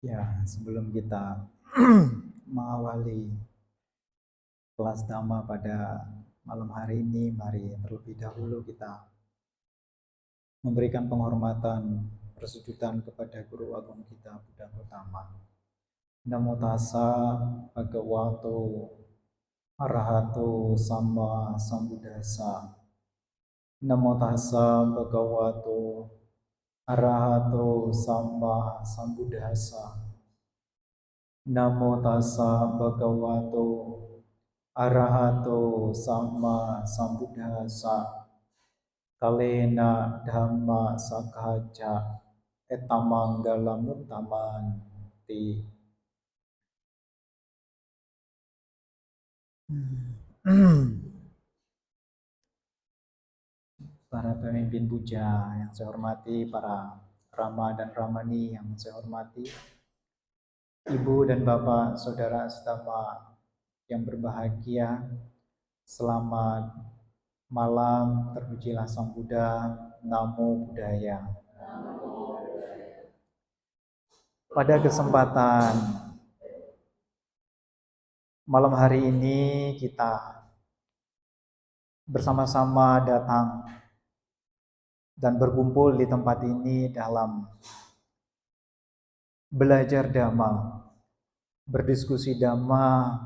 Ya, sebelum kita mengawali kelas Dhamma pada malam hari ini, mari terlebih dahulu kita memberikan penghormatan persujudan kepada Guru Agung kita, Buddha Gautama. Namo tassa bhagavato arahato sama sambuddhassa. Namo tassa bhagavato arahato sama sambuddhassa. Namo tassa bhagavato arahato sama sambuddhassa. Kalena dhamma sakhaja etamanggalam uttamanti. Para pemimpin puja yang saya hormati, para Rama dan Ramani yang saya hormati, Ibu dan Bapak, Saudara Astama yang berbahagia, selamat malam, terpujilah Sang Buddha, Namo Buddhaya. Pada kesempatan malam hari ini kita bersama-sama datang dan berkumpul di tempat ini dalam belajar Dhamma, berdiskusi Dhamma,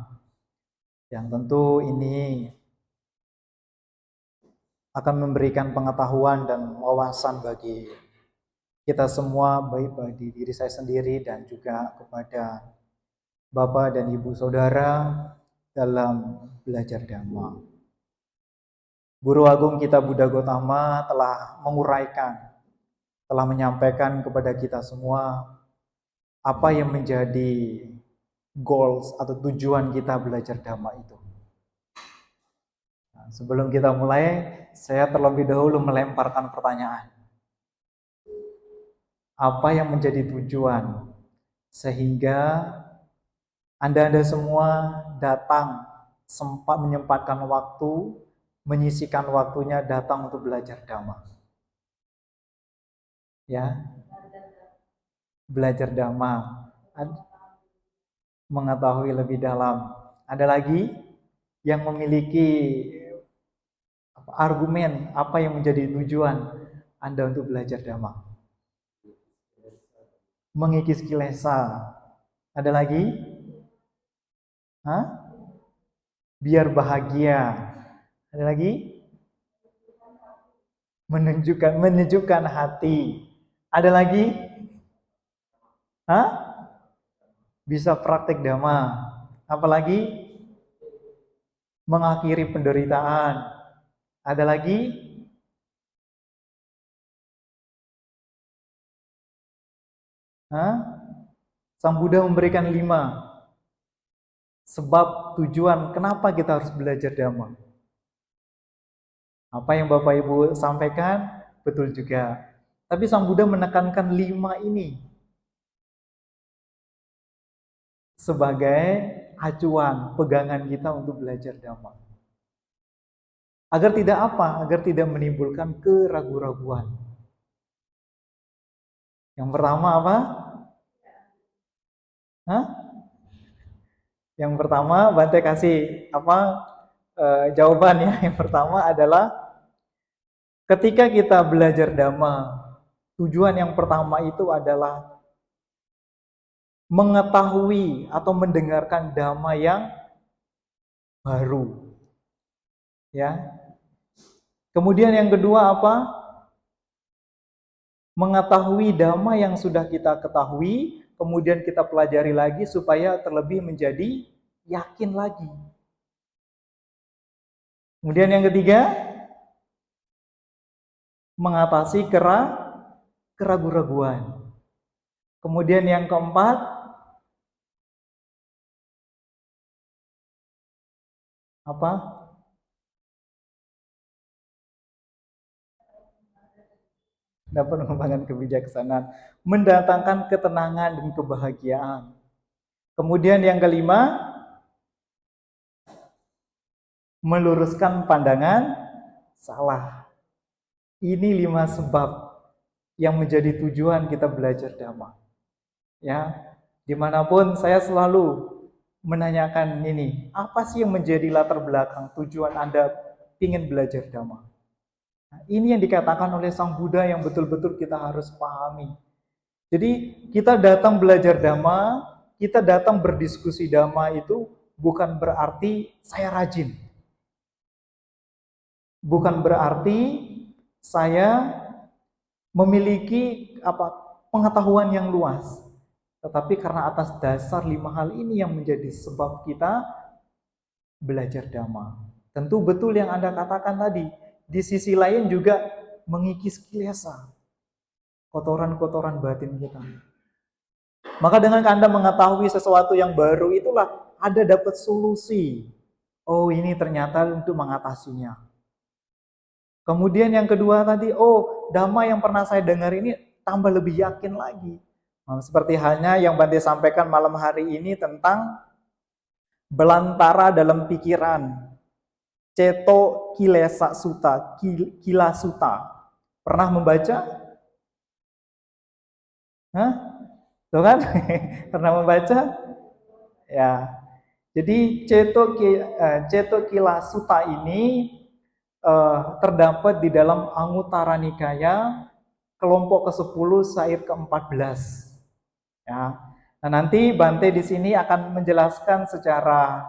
yang tentu ini akan memberikan pengetahuan dan wawasan bagi kita semua, baik bagi diri saya sendiri dan juga kepada Bapak dan Ibu Saudara dalam belajar Dhamma. Guru Agung kita Buddha Gautama telah menguraikan, telah menyampaikan kepada kita semua apa yang menjadi goals atau tujuan kita belajar Dhamma itu. Nah, sebelum kita mulai, saya terlebih dahulu melemparkan pertanyaan. Apa yang menjadi tujuan sehingga Anda semua datang, sempat menyempatkan waktu, menyisikan waktunya datang untuk belajar Dhamma? Ya, belajar Dhamma, mengetahui lebih dalam. Ada lagi yang memiliki argumen apa yang menjadi tujuan Anda untuk belajar Dhamma? Mengikis kilesa. Ada lagi? Hah? Biar bahagia. Ada lagi? Menunjukkan hati. Ada lagi? Hah? Bisa praktek Dhamma. Apalagi? Mengakhiri penderitaan. Ada lagi? Hah? Sang Buddha memberikan 5 sebab tujuan kenapa kita harus belajar Dhamma. Apa yang Bapak Ibu sampaikan betul juga. Tapi Sang Buddha menekankan 5 ini sebagai acuan, pegangan kita untuk belajar Dhamma. Agar tidak apa? Agar tidak menimbulkan keraguan-raguan. Yang pertama apa? Hah? Yang pertama, Bante kasih jawabannya. Yang pertama adalah ketika kita belajar Dhamma, tujuan yang pertama itu adalah mengetahui atau mendengarkan Dhamma yang baru. Ya. Kemudian yang kedua apa? Mengetahui Dhamma yang sudah kita ketahui, kemudian kita pelajari lagi supaya terlebih menjadi yakin lagi. Kemudian yang ketiga, mengatasi keraguan-raguan. Kemudian yang keempat, apa? Dapat mengembangkan kebijaksanaan, mendatangkan ketenangan dan kebahagiaan. Kemudian yang kelima, meluruskan pandangan salah. Ini 5 sebab yang menjadi tujuan kita belajar Dhamma. Ya. Dimanapun saya selalu menanyakan ini, apa sih yang menjadi latar belakang tujuan Anda ingin belajar Dhamma? Nah, ini yang dikatakan oleh Sang Buddha yang betul-betul kita harus pahami. Jadi kita datang belajar Dhamma, kita datang berdiskusi Dhamma itu bukan berarti saya rajin. Bukan berarti saya memiliki pengetahuan yang luas. Tetapi karena atas dasar 5 hal ini yang menjadi sebab kita belajar Dhamma. Tentu betul yang Anda katakan tadi. Di sisi lain juga mengikis kilesa, kotoran-kotoran batin kita. Maka dengan Anda mengetahui sesuatu yang baru itulah Anda dapat solusi. Oh, ini ternyata untuk mengatasinya. Kemudian yang kedua tadi, oh, Dhamma yang pernah saya dengar ini tambah lebih yakin lagi. Nah, seperti halnya yang Bante sampaikan malam hari ini tentang belantara dalam pikiran. Ceto Kilesa Sutta, Kila Sutta. Pernah membaca? Hah? Tuh kan? Pernah membaca? Ya. Jadi Ceto Kila Sutta ini terdapat di dalam Anguttara Nikaya kelompok ke-10 syair ke-14. Ya. Nah, nanti Bante di sini akan menjelaskan secara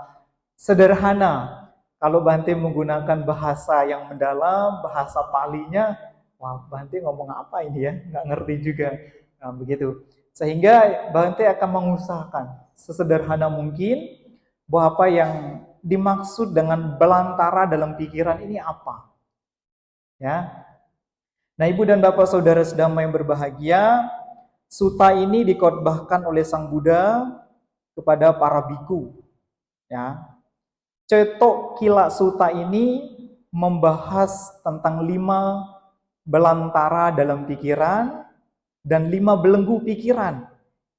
sederhana. Kalau Bante menggunakan bahasa yang mendalam, bahasa Palinya, wah Bante ngomong apa ini ya? Nggak ngerti juga. Nah, begitu. Sehingga Bante akan mengusahakan sesederhana mungkin bahwa apa yang dimaksud dengan belantara dalam pikiran ini apa. Ya. Nah, Ibu dan Bapak Saudara sedama yang berbahagia, sutta ini dikhotbahkan oleh Sang Buddha kepada para biku. Ya. Ceto Kila Sutta ini membahas tentang 5 belantara dalam pikiran dan 5 belenggu pikiran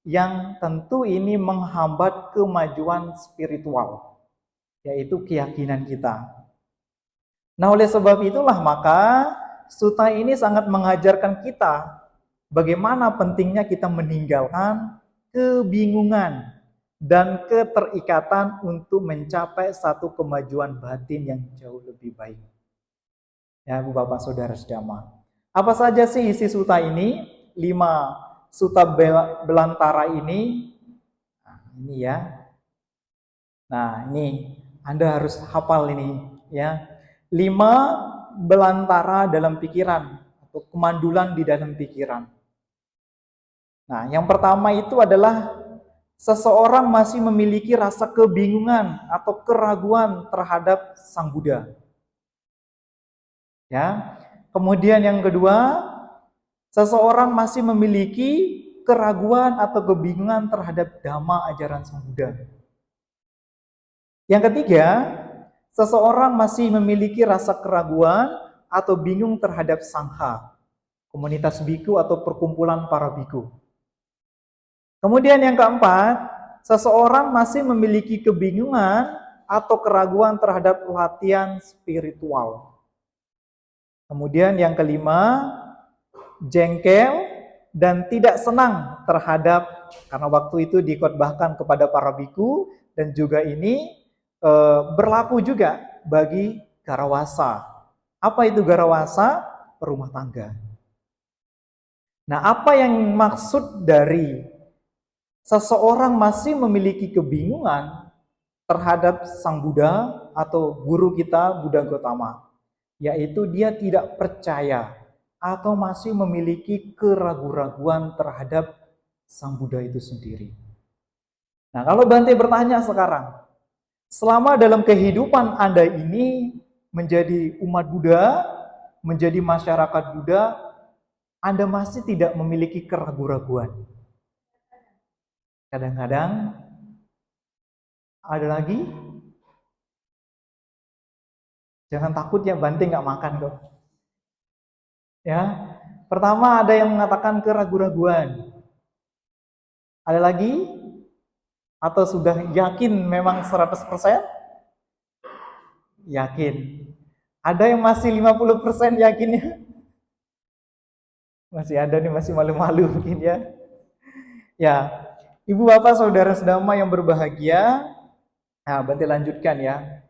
yang tentu ini menghambat kemajuan spiritual, yaitu keyakinan kita. Nah, oleh sebab itulah maka sutta ini sangat mengajarkan kita bagaimana pentingnya kita meninggalkan kebingungan dan keterikatan untuk mencapai satu kemajuan batin yang jauh lebih baik. Ya, Bu Bapak Saudara sedama. Apa saja sih isi sutta ini? 5 sutta belantara ini. Nah, ini ya. Nah, ini Anda harus hafal ini ya. 5 belantara dalam pikiran atau kemandulan di dalam pikiran. Nah, yang pertama itu adalah seseorang masih memiliki rasa kebingungan atau keraguan terhadap Sang Buddha. Ya. Kemudian yang kedua, seseorang masih memiliki keraguan atau kebingungan terhadap Dhamma ajaran Sang Buddha. Yang ketiga, seseorang masih memiliki rasa keraguan atau bingung terhadap Sangha, komunitas biku atau perkumpulan para biku. Kemudian yang keempat, seseorang masih memiliki kebingungan atau keraguan terhadap latihan spiritual. Kemudian yang kelima, jengkel dan tidak senang terhadap, karena waktu itu dikhotbahkan kepada para biku, dan juga ini berlaku juga bagi garawasa. Apa itu garawasa? Perumah tangga. Nah, apa yang maksud dari seseorang masih memiliki kebingungan terhadap Sang Buddha atau guru kita Buddha Gotama, yaitu dia tidak percaya atau masih memiliki keraguan-raguan terhadap Sang Buddha itu sendiri. Nah, kalau Bante bertanya sekarang, selama dalam kehidupan Anda ini menjadi umat Buddha, menjadi masyarakat Buddha, Anda masih tidak memiliki keraguan-raguan. Kadang-kadang ada lagi. Jangan takut ya, Bante nggak makan kok. Ya, pertama ada yang mengatakan keraguan-raguan. Ada lagi? Atau sudah yakin memang 100%? Yakin. Ada yang masih 50% yakinnya? Masih ada nih, masih malu-malu mungkin ya. Ya, Ibu bapak saudara sedama yang berbahagia, nah Bante lanjutkan ya.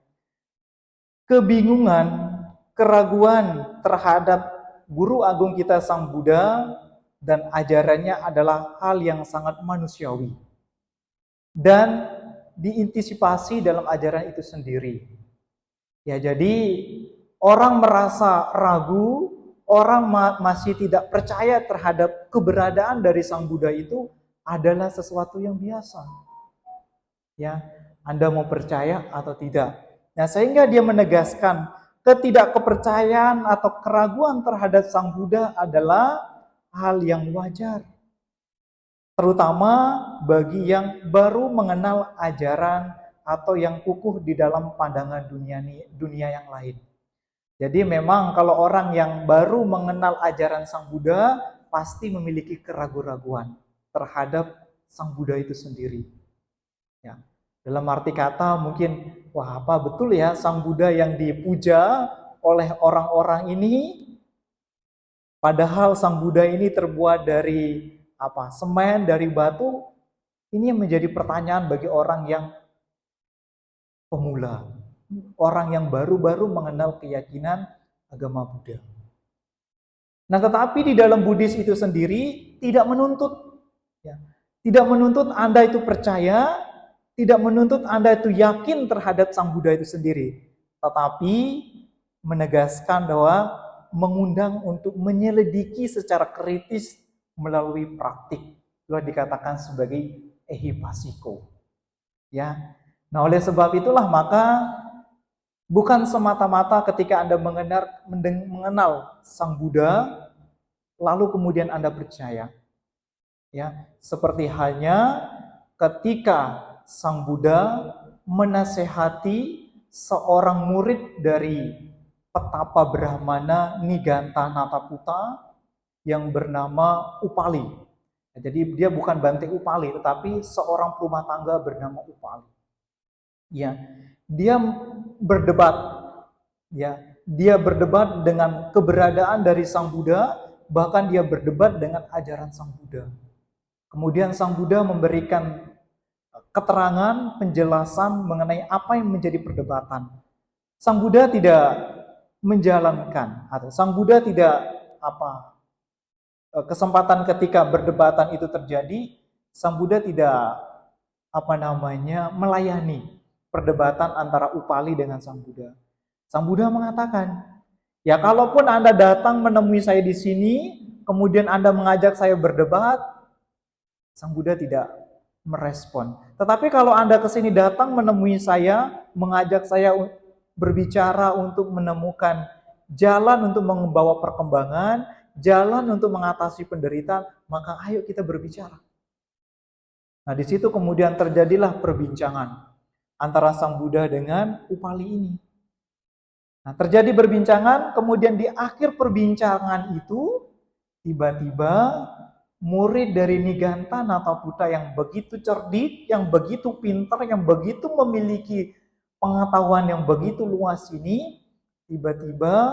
Kebingungan, keraguan terhadap guru agung kita Sang Buddha dan ajarannya adalah hal yang sangat manusiawi dan diantisipasi dalam ajaran itu sendiri. Ya, jadi orang merasa ragu, orang masih tidak percaya terhadap keberadaan dari Sang Buddha itu adalah sesuatu yang biasa. Ya, Anda mau percaya atau tidak. Nah, sehingga dia menegaskan ketidakkepercayaan atau keraguan terhadap Sang Buddha adalah hal yang wajar. Terutama bagi yang baru mengenal ajaran atau yang kukuh di dalam pandangan dunia yang lain. Jadi memang kalau orang yang baru mengenal ajaran Sang Buddha pasti memiliki keraguan-raguan terhadap Sang Buddha itu sendiri. Ya. Dalam arti kata mungkin, wah apa betul ya Sang Buddha yang dipuja oleh orang-orang ini, padahal Sang Buddha ini terbuat dari semen, dari batu. Ini menjadi pertanyaan bagi orang yang pemula, orang yang baru-baru mengenal keyakinan agama Buddha. Nah, tetapi di dalam Buddhis itu sendiri tidak menuntut, ya, tidak menuntut Anda itu percaya, tidak menuntut Anda itu yakin terhadap Sang Buddha itu sendiri, tetapi menegaskan bahwa mengundang untuk menyelidiki secara kritis melalui praktik. Itu dikatakan sebagai ehipasiko. Ya. Nah, oleh sebab itulah maka bukan semata-mata ketika Anda mengenal Sang Buddha lalu kemudian Anda percaya. Ya, seperti halnya ketika Sang Buddha menasehati seorang murid dari petapa Brahmana Niganta Nataputa yang bernama Upali. Jadi dia bukan Bante Upali, tetapi seorang rumah tangga bernama Upali. Ya, dia berdebat. Ya, dia berdebat dengan keberadaan dari Sang Buddha, bahkan dia berdebat dengan ajaran Sang Buddha. Kemudian Sang Buddha memberikan keterangan, penjelasan mengenai apa yang menjadi perdebatan. Sang Buddha tidak menjalankan atau Sang Buddha tidak kesempatan ketika berdebatan itu terjadi, Sang Buddha tidak melayani perdebatan antara Upali dengan Sang Buddha. Sang Buddha mengatakan, ya kalaupun Anda datang menemui saya di sini, kemudian Anda mengajak saya berdebat, Sang Buddha tidak merespon. Tetapi kalau Anda ke sini datang menemui saya, mengajak saya berbicara untuk menemukan jalan untuk membawa perkembangan, jalan untuk mengatasi penderitaan, maka ayo kita berbicara. Nah, di situ kemudian terjadilah perbincangan antara Sang Buddha dengan Upali ini. Nah, terjadi perbincangan, kemudian di akhir perbincangan itu tiba-tiba murid dari Niganta Nataputa yang begitu cerdik, yang begitu pintar, yang begitu memiliki pengetahuan yang begitu luas ini tiba-tiba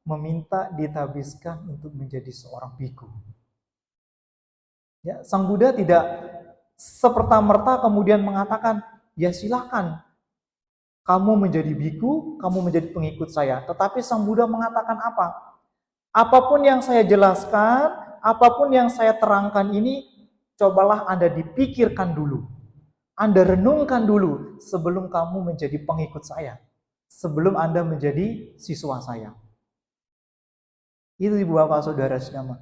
meminta ditabiskan untuk menjadi seorang biku. Ya, Sang Buddha tidak seperta-merta kemudian mengatakan, ya silakan kamu menjadi biku, kamu menjadi pengikut saya. Tetapi Sang Buddha mengatakan apa? Apapun yang saya jelaskan, apapun yang saya terangkan ini, cobalah Anda dipikirkan dulu. Anda renungkan dulu sebelum kamu menjadi pengikut saya. Sebelum Anda menjadi siswa saya. Itu Ibu Bapak Saudara sedama.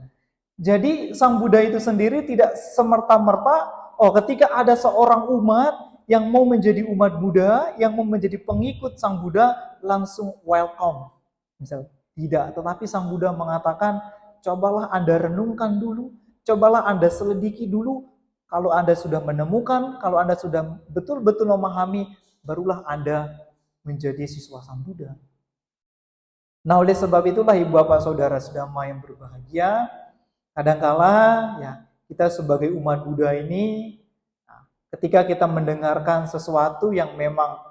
Jadi Sang Buddha itu sendiri tidak semerta-merta, ketika ada seorang umat yang mau menjadi umat Buddha, yang mau menjadi pengikut Sang Buddha, langsung welcome. Misal, tidak. Tetapi Sang Buddha mengatakan, cobalah Anda renungkan dulu, cobalah Anda selidiki dulu. Kalau Anda sudah menemukan, kalau Anda sudah betul-betul memahami, barulah Anda menjadi siswa Sang Buddha. Nah, oleh sebab itulah Ibu Bapak Saudara sedama yang berbahagia, kadangkala ya kita sebagai umat Buddha ini, ketika kita mendengarkan sesuatu yang memang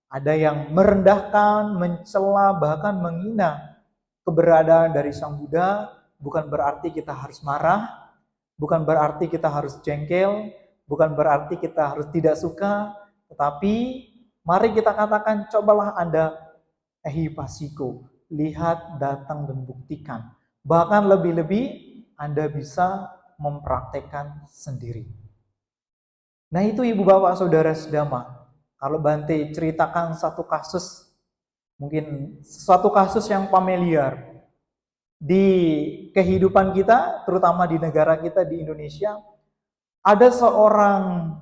ada yang merendahkan, mencela, bahkan menghina keberadaan dari Sang Buddha, bukan berarti kita harus marah, bukan berarti kita harus jengkel, bukan berarti kita harus tidak suka, tetapi mari kita katakan, cobalah Anda ehipasiko, lihat, datang, dan buktikan. Bahkan lebih-lebih Anda bisa mempraktekkan sendiri. Nah itu Ibu Bapak Saudara Sedama, kalau Bante ceritakan satu kasus, mungkin suatu kasus yang familiar di kehidupan kita, terutama di negara kita di Indonesia, ada seorang,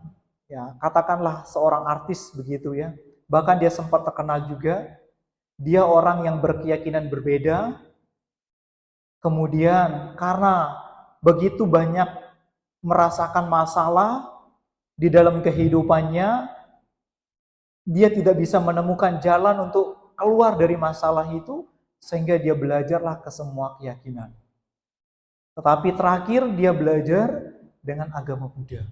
ya katakanlah seorang artis begitu ya, bahkan dia sempat terkenal juga, dia orang yang berkeyakinan berbeda, kemudian karena begitu banyak merasakan masalah di dalam kehidupannya, dia tidak bisa menemukan jalan untuk keluar dari masalah itu, sehingga dia belajarlah ke semua keyakinan. Tetapi terakhir dia belajar dengan agama Buddha.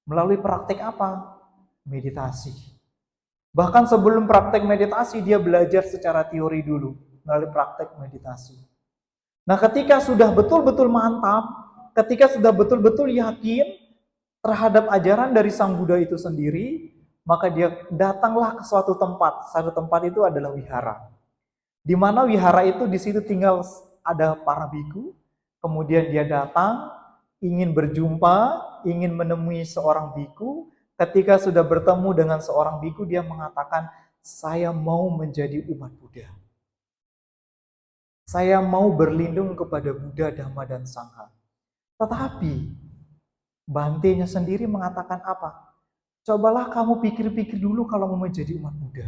Melalui praktek apa? Meditasi. Bahkan sebelum praktek meditasi, dia belajar secara teori dulu, melalui praktek meditasi. Nah, ketika sudah betul-betul mantap, ketika sudah betul-betul yakin terhadap ajaran dari Sang Buddha itu sendiri, maka dia datanglah ke suatu tempat. Satu tempat itu adalah wihara. Di mana wihara itu di situ tinggal ada para biku. Kemudian dia datang, ingin berjumpa, ingin menemui seorang biku. Ketika sudah bertemu dengan seorang biku, dia mengatakan, saya mau menjadi umat Buddha. Saya mau berlindung kepada Buddha, Dhamma, dan Sangha. Tetapi Bante-nya sendiri mengatakan apa? Cobalah kamu pikir-pikir dulu kalau mau menjadi umat Buddha.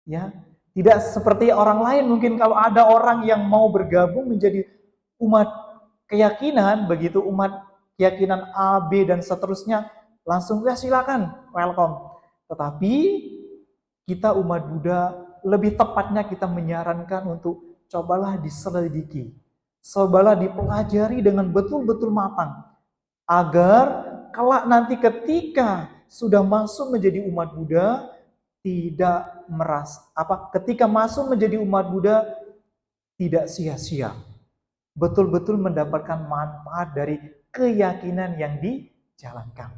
Ya, tidak seperti orang lain, mungkin kalau ada orang yang mau bergabung menjadi umat keyakinan, begitu umat keyakinan A, B, dan seterusnya, langsung ya silakan, welcome. Tetapi kita umat Buddha, lebih tepatnya kita menyarankan untuk cobalah diselidiki, cobalah dipelajari dengan betul-betul matang, agar kelak nanti ketika sudah masuk menjadi umat Buddha, tidak ketika masuk menjadi umat Buddha tidak sia-sia, betul-betul mendapatkan manfaat dari keyakinan yang dijalankan.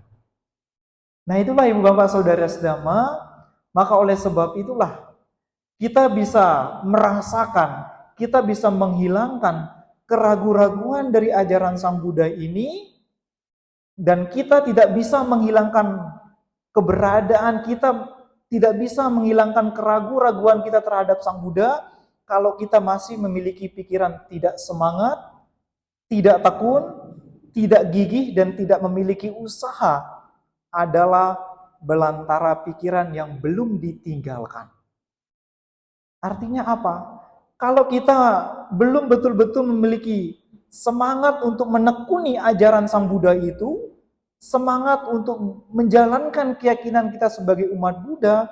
Nah itulah Ibu Bapak Saudara Sedama, maka oleh sebab itulah kita bisa merasakan, kita bisa menghilangkan keraguan-raguan dari ajaran Sang Buddha ini, dan kita tidak bisa menghilangkan keberadaan kita, tidak bisa menghilangkan keraguan-raguan kita terhadap Sang Buddha kalau kita masih memiliki pikiran tidak semangat, tidak tekun, tidak gigih, dan tidak memiliki usaha, adalah belantara pikiran yang belum ditinggalkan. Artinya apa? Kalau kita belum betul-betul memiliki semangat untuk menekuni ajaran Sang Buddha itu, semangat untuk menjalankan keyakinan kita sebagai umat Buddha,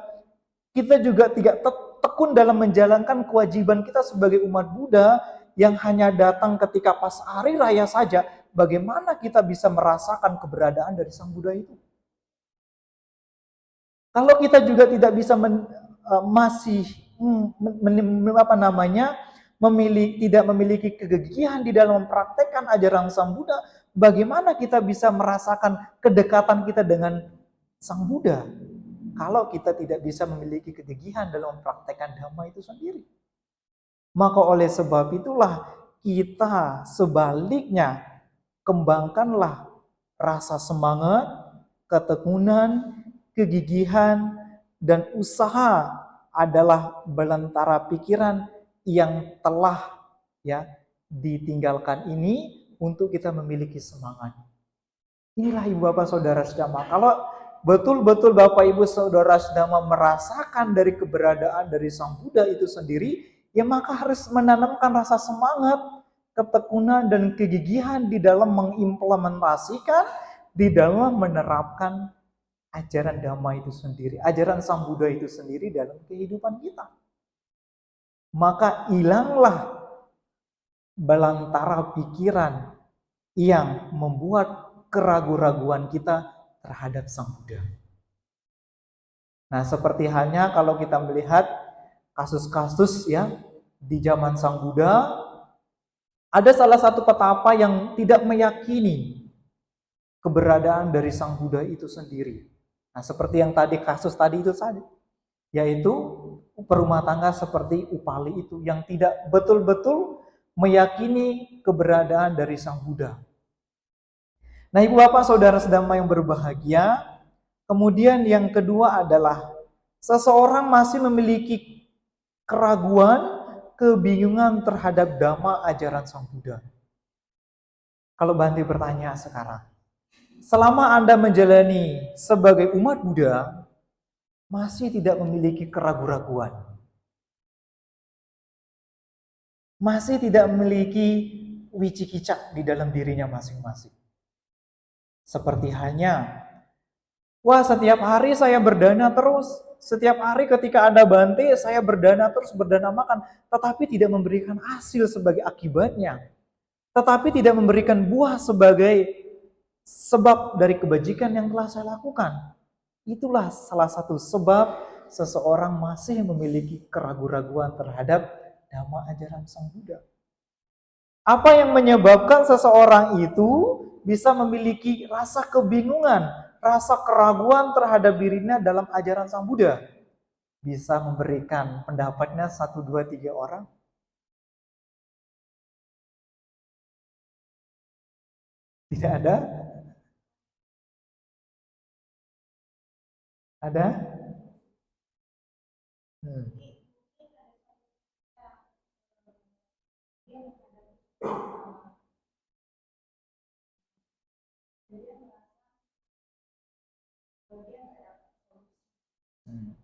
kita juga tidak tekun dalam menjalankan kewajiban kita sebagai umat Buddha yang hanya datang ketika pas hari raya saja, bagaimana kita bisa merasakan keberadaan dari Sang Buddha itu? Kalau kita juga tidak bisa tidak memiliki kegigihan di dalam mempraktekkan ajaran Sang Buddha, bagaimana kita bisa merasakan kedekatan kita dengan Sang Buddha kalau kita tidak bisa memiliki kegigihan dalam mempraktekkan Dhamma itu sendiri? Maka oleh sebab itulah kita sebaliknya kembangkanlah rasa semangat, ketekunan, kegigihan, dan usaha adalah belantara pikiran yang telah ditinggalkan ini untuk kita memiliki semangat. Inilah Ibu Bapak Saudara Sedama. Kalau betul-betul Bapak Ibu Saudara Sedama merasakan dari keberadaan dari Sang Buddha itu sendiri, ya maka harus menanamkan rasa semangat, ketekunan, dan kegigihan di dalam mengimplementasikan, di dalam menerapkan ajaran Dhamma itu sendiri, ajaran Sang Buddha itu sendiri dalam kehidupan kita. Maka hilanglah belantara pikiran yang membuat keraguan-raguan kita terhadap Sang Buddha. Nah, seperti halnya kalau kita melihat kasus-kasus di zaman Sang Buddha, ada salah satu petapa yang tidak meyakini keberadaan dari Sang Buddha itu sendiri. Nah, seperti yang tadi kasus tadi itu tadi, yaitu perumah tangga seperti Upali itu yang tidak betul-betul meyakini keberadaan dari Sang Buddha. Nah, Ibu Bapak Saudara sedama yang berbahagia, kemudian yang kedua adalah seseorang masih memiliki keraguan, kebingungan terhadap dhamma ajaran Sang Buddha. Kalau Bante bertanya sekarang, selama Anda menjalani sebagai umat Buddha, masih tidak memiliki keraguan-raguan, masih tidak memiliki wicikicak di dalam dirinya masing-masing. Seperti hanya, wah setiap hari saya berdana terus, setiap hari ketika ada Bante, saya berdana terus, berdana makan, tetapi tidak memberikan hasil sebagai akibatnya, tetapi tidak memberikan buah sebagai sebab dari kebajikan yang telah saya lakukan. Itulah salah satu sebab seseorang masih memiliki keraguan-raguan terhadap dhamma ajaran Sang Buddha. Apa yang menyebabkan seseorang itu bisa memiliki rasa kebingungan, rasa keraguan terhadap dirinya dalam ajaran Sang Buddha? Bisa memberikan pendapatnya 1, 2, 3 orang? Tidak ada? Ada? Hmm. Hmm.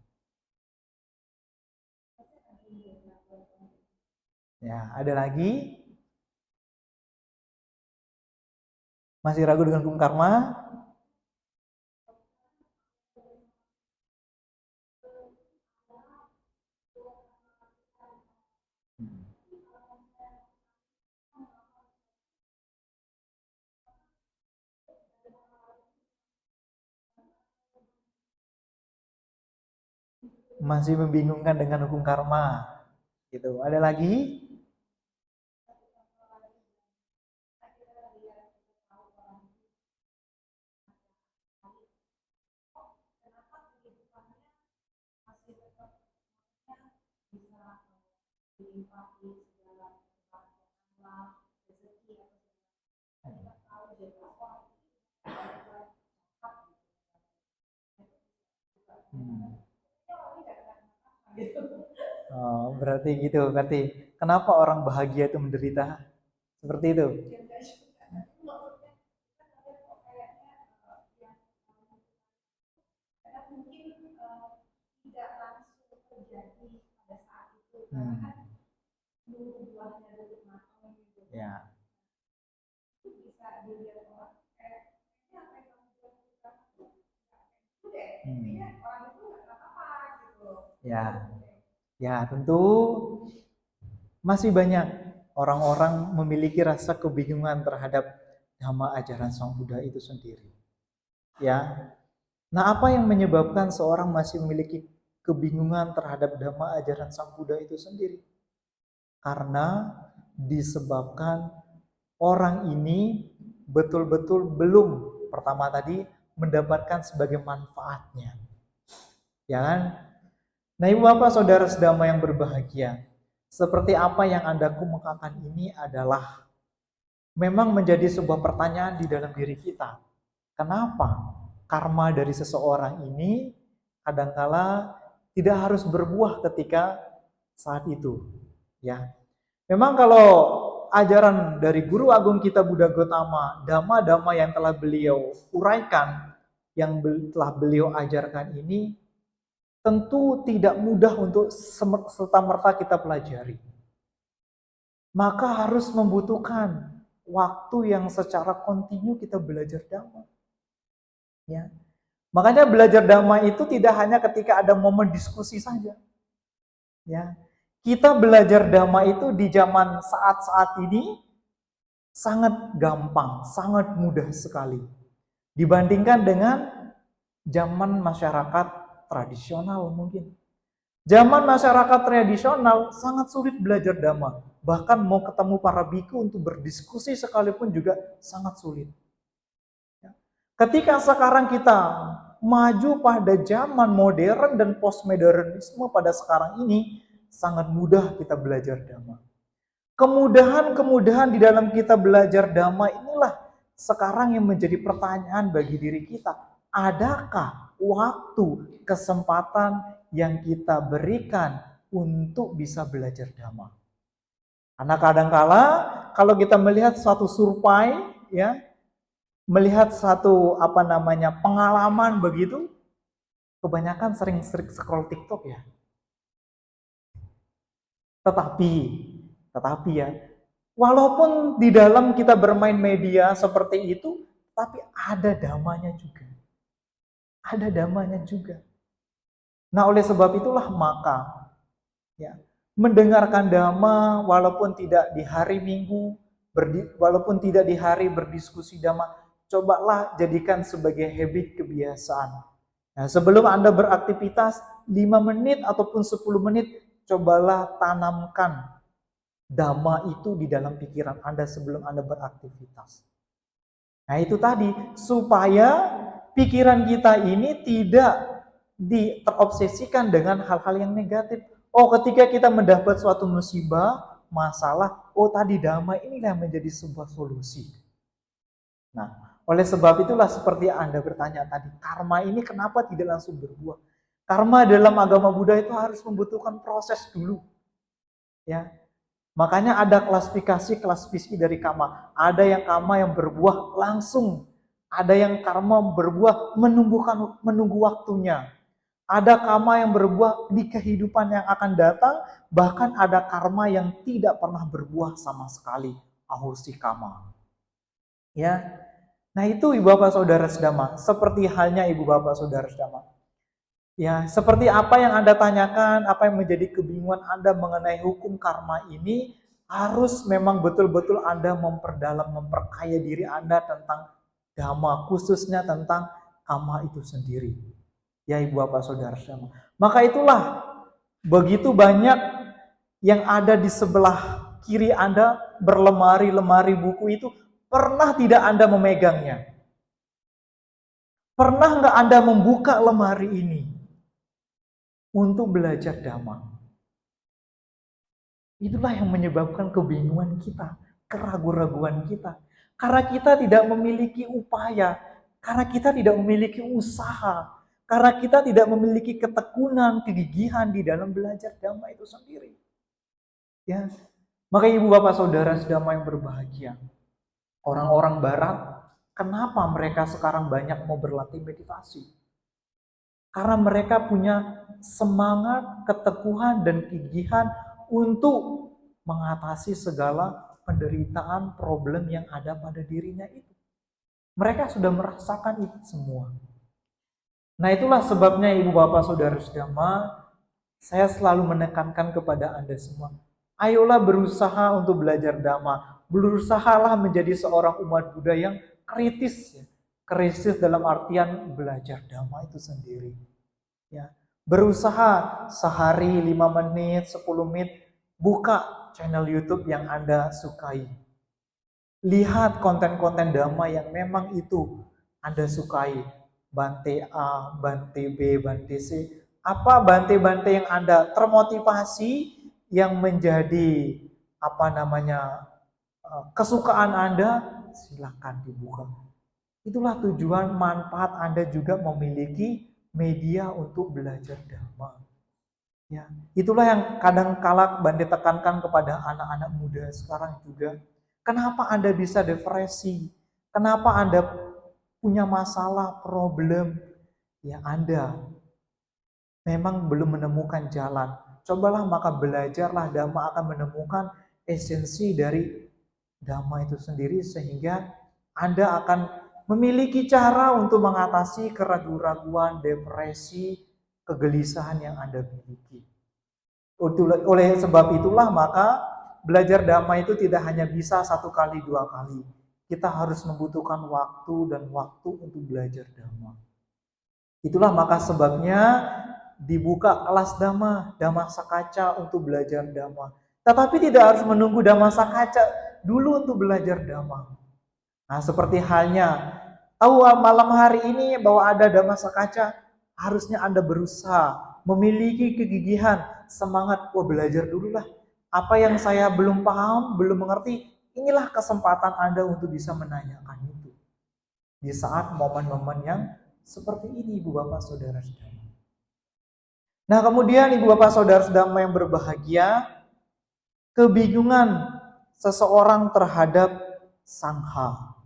Ya, ada lagi? Masih ragu dengan hukum karma? Masih membingungkan dengan hukum karma. Gitu. Ada lagi? Hmm. Oh, berarti gitu. Berarti kenapa orang bahagia itu menderita? Seperti itu. Hmm. Ya. Hmm. Ya. Ya, tentu masih banyak orang-orang memiliki rasa kebingungan terhadap dhamma ajaran Sang Buddha itu sendiri. Ya. Nah, apa yang menyebabkan seorang masih memiliki kebingungan terhadap dhamma ajaran Sang Buddha itu sendiri? Karena disebabkan orang ini betul-betul belum pertama tadi mendapatkan sebagai manfaatnya. Ya kan? Nah, Ibu Bapak Saudara sedama yang berbahagia, seperti apa yang Anda kemukakan ini adalah memang menjadi sebuah pertanyaan di dalam diri kita. Kenapa karma dari seseorang ini kadangkala tidak harus berbuah ketika saat itu, ya. Memang kalau ajaran dari Guru Agung kita Buddha Gotama, dhamma-dhamma yang telah beliau uraikan, yang telah beliau ajarkan ini tentu tidak mudah untuk serta-merta kita pelajari. Maka harus membutuhkan waktu yang secara kontinu kita belajar dhamma. Ya. Makanya belajar dhamma itu tidak hanya ketika ada momen diskusi saja. Ya. Kita belajar dhamma itu di zaman saat-saat ini sangat gampang, sangat mudah sekali. Dibandingkan dengan zaman masyarakat tradisional mungkin. Zaman masyarakat tradisional sangat sulit belajar dhamma. Bahkan mau ketemu para biku untuk berdiskusi sekalipun juga sangat sulit. Ketika sekarang kita maju pada zaman modern dan postmodernisme pada sekarang ini, sangat mudah kita belajar dhamma. Kemudahan-kemudahan di dalam kita belajar dhamma inilah sekarang yang menjadi pertanyaan bagi diri kita. Adakah waktu, kesempatan yang kita berikan untuk bisa belajar dhamma? Karena kadangkala kalau kita melihat suatu survei, ya, melihat satu pengalaman begitu, kebanyakan sering scroll TikTok ya. Tetapi ya, walaupun di dalam kita bermain media seperti itu, tapi ada damanya juga. Ada damanya juga. Nah, oleh sebab itulah maka ya, mendengarkan dhamma walaupun tidak di hari Minggu, walaupun tidak di hari berdiskusi dhamma, cobalah jadikan sebagai habit, kebiasaan. Nah, sebelum Anda beraktivitas 5 menit ataupun 10 menit, cobalah tanamkan dhamma itu di dalam pikiran Anda sebelum Anda beraktivitas. Nah, itu tadi, supaya pikiran kita ini tidak terobsesikan dengan hal-hal yang negatif. Oh, ketika kita mendapat suatu musibah, masalah, oh tadi dhamma inilah yang menjadi sebuah solusi. Nah, oleh sebab itulah seperti Anda bertanya tadi, karma ini kenapa tidak langsung berbuah? Karma dalam agama Buddha itu harus membutuhkan proses dulu. Ya. Makanya ada klasifikasi dari karma. Ada yang karma yang berbuah langsung. Ada yang karma berbuah menunggu waktunya. Ada karma yang berbuah di kehidupan yang akan datang, bahkan ada karma yang tidak pernah berbuah sama sekali, ahusi karma. Ya. Nah, itu Ibu Bapak Saudara sedama, seperti halnya Ibu Bapak Saudara sedama. Ya, seperti apa yang Anda tanyakan, apa yang menjadi kebingungan Anda mengenai hukum karma ini, harus memang betul-betul Anda memperdalam, memperkaya diri Anda tentang dhamma, khususnya tentang karma itu sendiri. Ya, Ibu Bapak Saudara sedama. Maka itulah begitu banyak yang ada di sebelah kiri Anda, berlemari-lemari buku itu, pernah tidak Anda memegangnya? Pernah nggak Anda membuka lemari ini untuk belajar dhamma? Itulah yang menyebabkan kebingungan kita, keraguan-raguan kita. Karena kita tidak memiliki upaya, karena kita tidak memiliki usaha, karena kita tidak memiliki ketekunan, kegigihan di dalam belajar dhamma itu sendiri. Ya, maka Ibu Bapak Saudara sedama yang berbahagia, orang-orang Barat, kenapa mereka sekarang banyak mau berlatih meditasi? Karena mereka punya semangat, keteguhan, dan kegigihan untuk mengatasi segala penderitaan, problem yang ada pada dirinya itu. Mereka sudah merasakan itu semua. Nah, itulah sebabnya Ibu Bapak Saudara sedama, saya selalu menekankan kepada Anda semua, ayolah berusaha untuk belajar dhamma. Berusahalah menjadi seorang umat Buddha yang kritis. Kritis dalam artian belajar dhamma itu sendiri. Ya, berusaha sehari 5 menit, 10 menit, buka channel YouTube yang Anda sukai. Lihat konten-konten dhamma yang memang itu Anda sukai. Bante A, Bante B, Bante C. Apa bante-bante yang Anda termotivasi, yang menjadi kesukaan Anda, silakan dibuka. Itulah tujuan manfaat Anda juga memiliki media untuk belajar dhamma. Ya, itulah yang kadang kala Bante tekankan kepada anak-anak muda sekarang juga. Kenapa Anda bisa depresi? Kenapa Anda punya masalah, problem? Ya, Anda memang belum menemukan jalan. Cobalah maka belajarlah dhamma, akan menemukan esensi dari dhamma itu sendiri, sehingga Anda akan memiliki cara untuk mengatasi keraguan-raguan, depresi, kegelisahan yang Anda miliki. Oleh sebab itulah maka belajar dhamma itu tidak hanya bisa 1 kali, 2 kali. Kita harus membutuhkan waktu dan waktu untuk belajar dhamma. Itulah maka sebabnya dibuka kelas dhamma, Dhamma Sakaca untuk belajar dhamma. Tetapi tidak harus menunggu Dhamma Sakaca dulu untuk belajar dhamma. Nah, seperti halnya tahu malam hari ini bahwa ada masa kaca, harusnya Anda berusaha, memiliki kegigihan, semangat, belajar dulu lah. Apa yang saya belum paham, belum mengerti, inilah kesempatan Anda untuk bisa menanyakan itu. Di saat momen-momen yang seperti ini, Ibu Bapak Saudara-saudara. Nah, kemudian Ibu Bapak Saudara-saudara yang berbahagia, kebingungan seseorang terhadap sangha.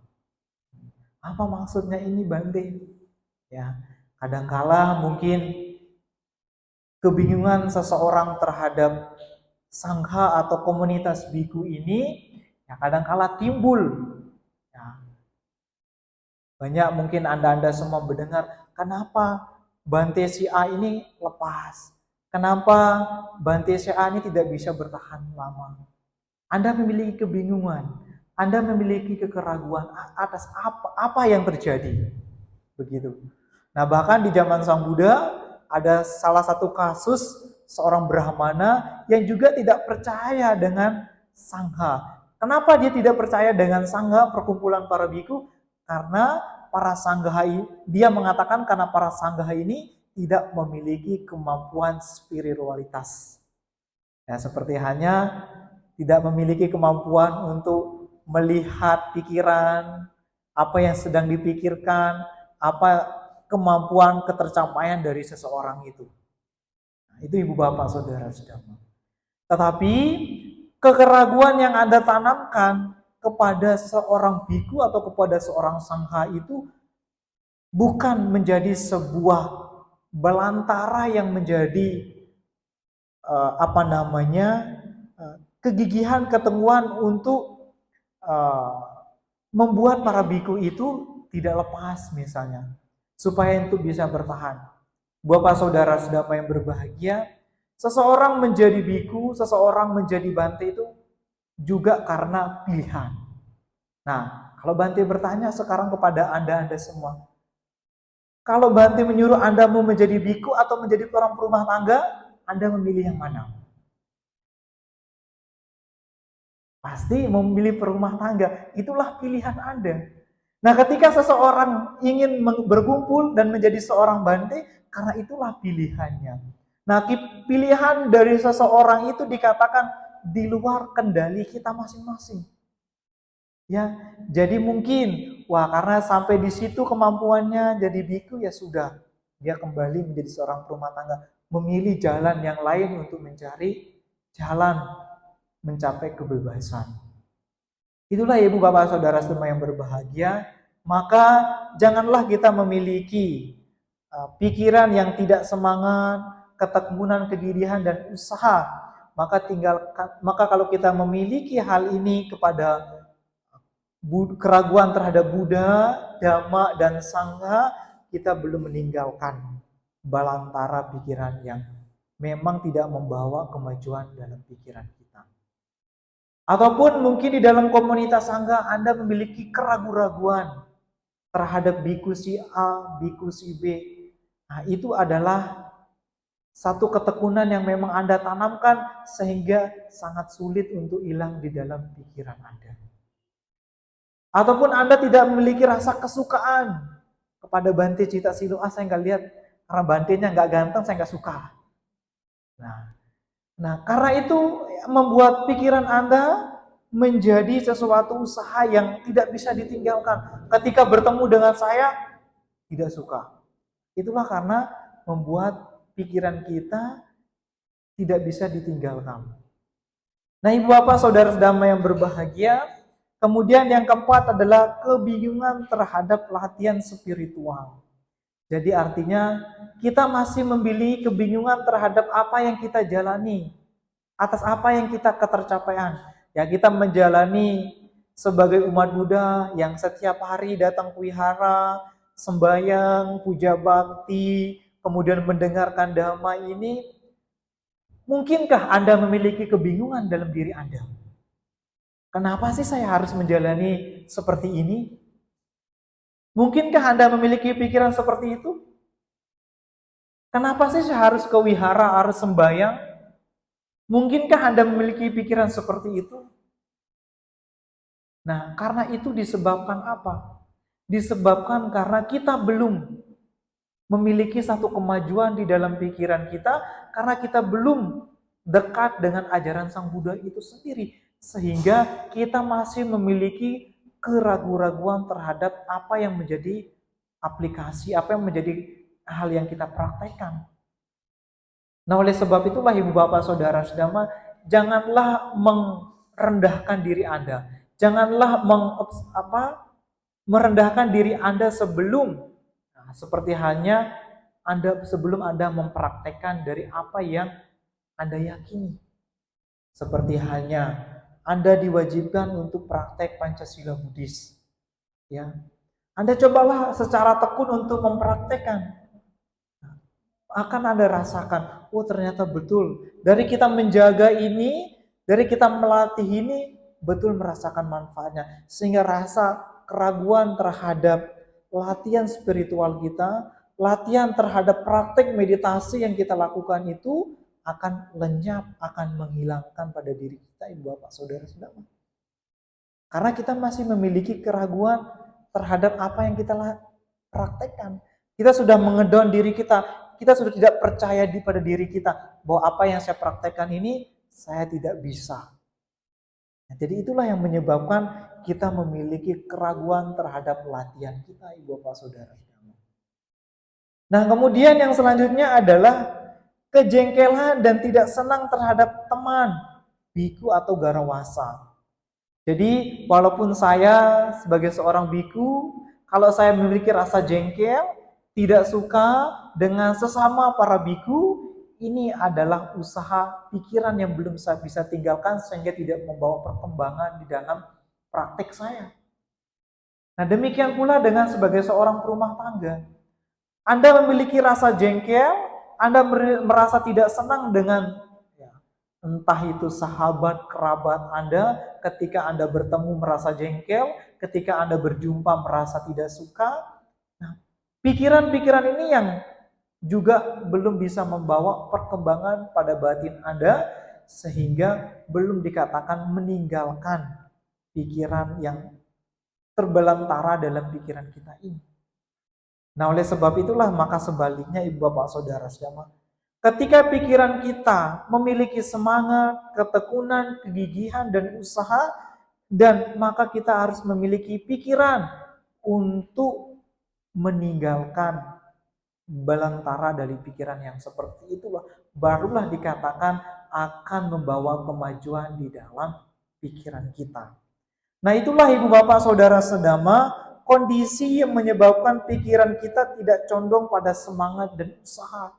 Apa maksudnya ini, Bante? Ya, kadangkala mungkin kebingungan seseorang terhadap sangha atau komunitas biku ini ya kadangkala timbul. Ya, banyak mungkin Anda semua mendengar, kenapa Bante si A ini lepas? Kenapa Bante si A ini tidak bisa bertahan lama? Anda memiliki kebingungan, Anda memiliki kekeraguan atas apa yang terjadi. Begitu. Nah, bahkan di zaman Sang Buddha ada salah satu kasus seorang Brahmana yang juga tidak percaya dengan sangha. Kenapa dia tidak percaya dengan sangha, perkumpulan para biku? Karena para sangha ini, dia mengatakan karena para sangha ini tidak memiliki kemampuan spiritualitas. Ya, seperti hanya tidak memiliki kemampuan untuk melihat pikiran, apa yang sedang dipikirkan, apa kemampuan ketercapaian dari seseorang itu. Nah, itu Ibu Bapak Saudara-saudara. Tetapi kekeraguan yang Anda tanamkan kepada seorang biku atau kepada seorang sangha itu bukan menjadi sebuah belantara yang menjadi kegigihan, keteguhan untuk membuat para biku itu tidak lepas misalnya, supaya itu bisa bertahan. Bapak saudara-saudara yang berbahagia, seseorang menjadi biku, seseorang menjadi bante itu juga karena pilihan. Nah, kalau Bante bertanya sekarang kepada Anda semua, kalau Bante menyuruh Anda mau menjadi biku atau menjadi orang rumah tangga, Anda memilih yang mana? Pasti memilih perumah tangga. Itulah pilihan Anda. Nah, ketika seseorang ingin berkumpul dan menjadi seorang bante, karena itulah pilihannya. Nah, pilihan dari seseorang itu dikatakan di luar kendali kita masing-masing. Ya, jadi mungkin, karena sampai di situ kemampuannya jadi biku, ya sudah. Dia kembali menjadi seorang perumah tangga, memilih jalan yang lain untuk mencari jalan mencapai kebebasan. Itulah Ibu Bapak Saudara semua yang berbahagia, maka janganlah kita memiliki pikiran yang tidak semangat, ketekunan, kegigihan dan usaha. Maka kalau kita memiliki hal ini kepada keraguan terhadap Buddha, Dhamma dan Sangha, kita belum meninggalkan balantara pikiran yang memang tidak membawa kemajuan dalam pikiran kita. Ataupun mungkin di dalam komunitas sangga Anda memiliki keraguan-raguan terhadap biku si A, biku si B. Nah, itu adalah satu ketekunan yang memang Anda tanamkan sehingga sangat sulit untuk hilang di dalam pikiran Anda. Ataupun Anda tidak memiliki rasa kesukaan kepada Bante Cita Silo. Saya nggak lihat karena Bantenya nggak ganteng, saya nggak suka. Nah, karena itu membuat pikiran Anda menjadi sesuatu usaha yang tidak bisa ditinggalkan. Ketika bertemu dengan saya, tidak suka. Itulah karena membuat pikiran kita tidak bisa ditinggalkan. Nah, Ibu Bapak Saudara-saudara yang berbahagia, kemudian yang keempat adalah kebingungan terhadap latihan spiritual. Jadi artinya kita masih memiliki kebingungan terhadap apa yang kita jalani, atas apa yang kita ketercapaian. Ya, kita menjalani sebagai umat Buddha yang setiap hari datang wihara, sembahyang, puja bakti, kemudian mendengarkan dhamma ini. Mungkinkah Anda memiliki kebingungan dalam diri Anda? Kenapa sih saya harus menjalani seperti ini? Mungkinkah Anda memiliki pikiran seperti itu? Kenapa sih saya harus ke wihara, harus sembahyang? Mungkinkah Anda memiliki pikiran seperti itu? Nah, karena itu disebabkan apa? disebabkan karena kita belum memiliki satu kemajuan di dalam pikiran kita, karena kita belum dekat dengan ajaran Sang Buddha itu sendiri, sehingga kita masih memiliki keraguan-raguan terhadap apa yang menjadi aplikasi, apa yang menjadi hal yang kita praktekkan. Nah, oleh sebab itulah Ibu Bapak Saudara Sedama, janganlah merendahkan diri Anda. Janganlah merendahkan diri Anda seperti halnya sebelum Anda mempraktekkan dari apa yang Anda yakini. Seperti halnya Anda diwajibkan untuk praktek Pancasila Buddhis. Ya. Anda cobalah secara tekun untuk mempraktekkan. Akan Anda rasakan, oh ternyata betul. Dari kita menjaga ini, dari kita melatih ini, betul merasakan manfaatnya. Sehingga rasa keraguan terhadap latihan spiritual kita, latihan terhadap praktek meditasi yang kita lakukan itu akan lenyap, akan menghilangkan pada diri kita, Ibu Bapak Saudara-saudara. Karena kita masih memiliki keraguan terhadap apa yang kita praktekkan. Kita sudah mengedon diri kita sudah tidak percaya pada diri kita bahwa apa yang saya praktekkan ini saya tidak bisa. Nah, jadi itulah yang menyebabkan kita memiliki keraguan terhadap latihan kita, Ibu Bapak Saudara. Nah, kemudian yang selanjutnya adalah kejengkelan dan tidak senang terhadap teman, biku atau garawasa. Jadi, walaupun saya sebagai seorang biku, kalau saya memiliki rasa jengkel, tidak suka dengan sesama para biku, ini adalah usaha pikiran yang belum saya bisa tinggalkan sehingga tidak membawa perkembangan di dalam praktek saya. Nah, demikian pula dengan sebagai seorang perumah tangga. Anda memiliki rasa jengkel, Anda merasa tidak senang dengan entah itu sahabat, kerabat Anda, ketika Anda bertemu merasa jengkel, ketika Anda berjumpa merasa tidak suka. Nah, pikiran-pikiran ini yang juga belum bisa membawa perkembangan pada batin Anda, sehingga belum dikatakan meninggalkan pikiran yang terbelantara dalam pikiran kita ini. Nah, oleh sebab itulah maka sebaliknya Ibu Bapak Saudara sekalian, ketika pikiran kita memiliki semangat, ketekunan, kegigihan, dan usaha, dan maka kita harus memiliki pikiran untuk meninggalkan belantara dari pikiran yang seperti itulah, barulah dikatakan akan membawa kemajuan di dalam pikiran kita. Nah, itulah Ibu Bapak Saudara Sedama, kondisi yang menyebabkan pikiran kita tidak condong pada semangat dan usaha.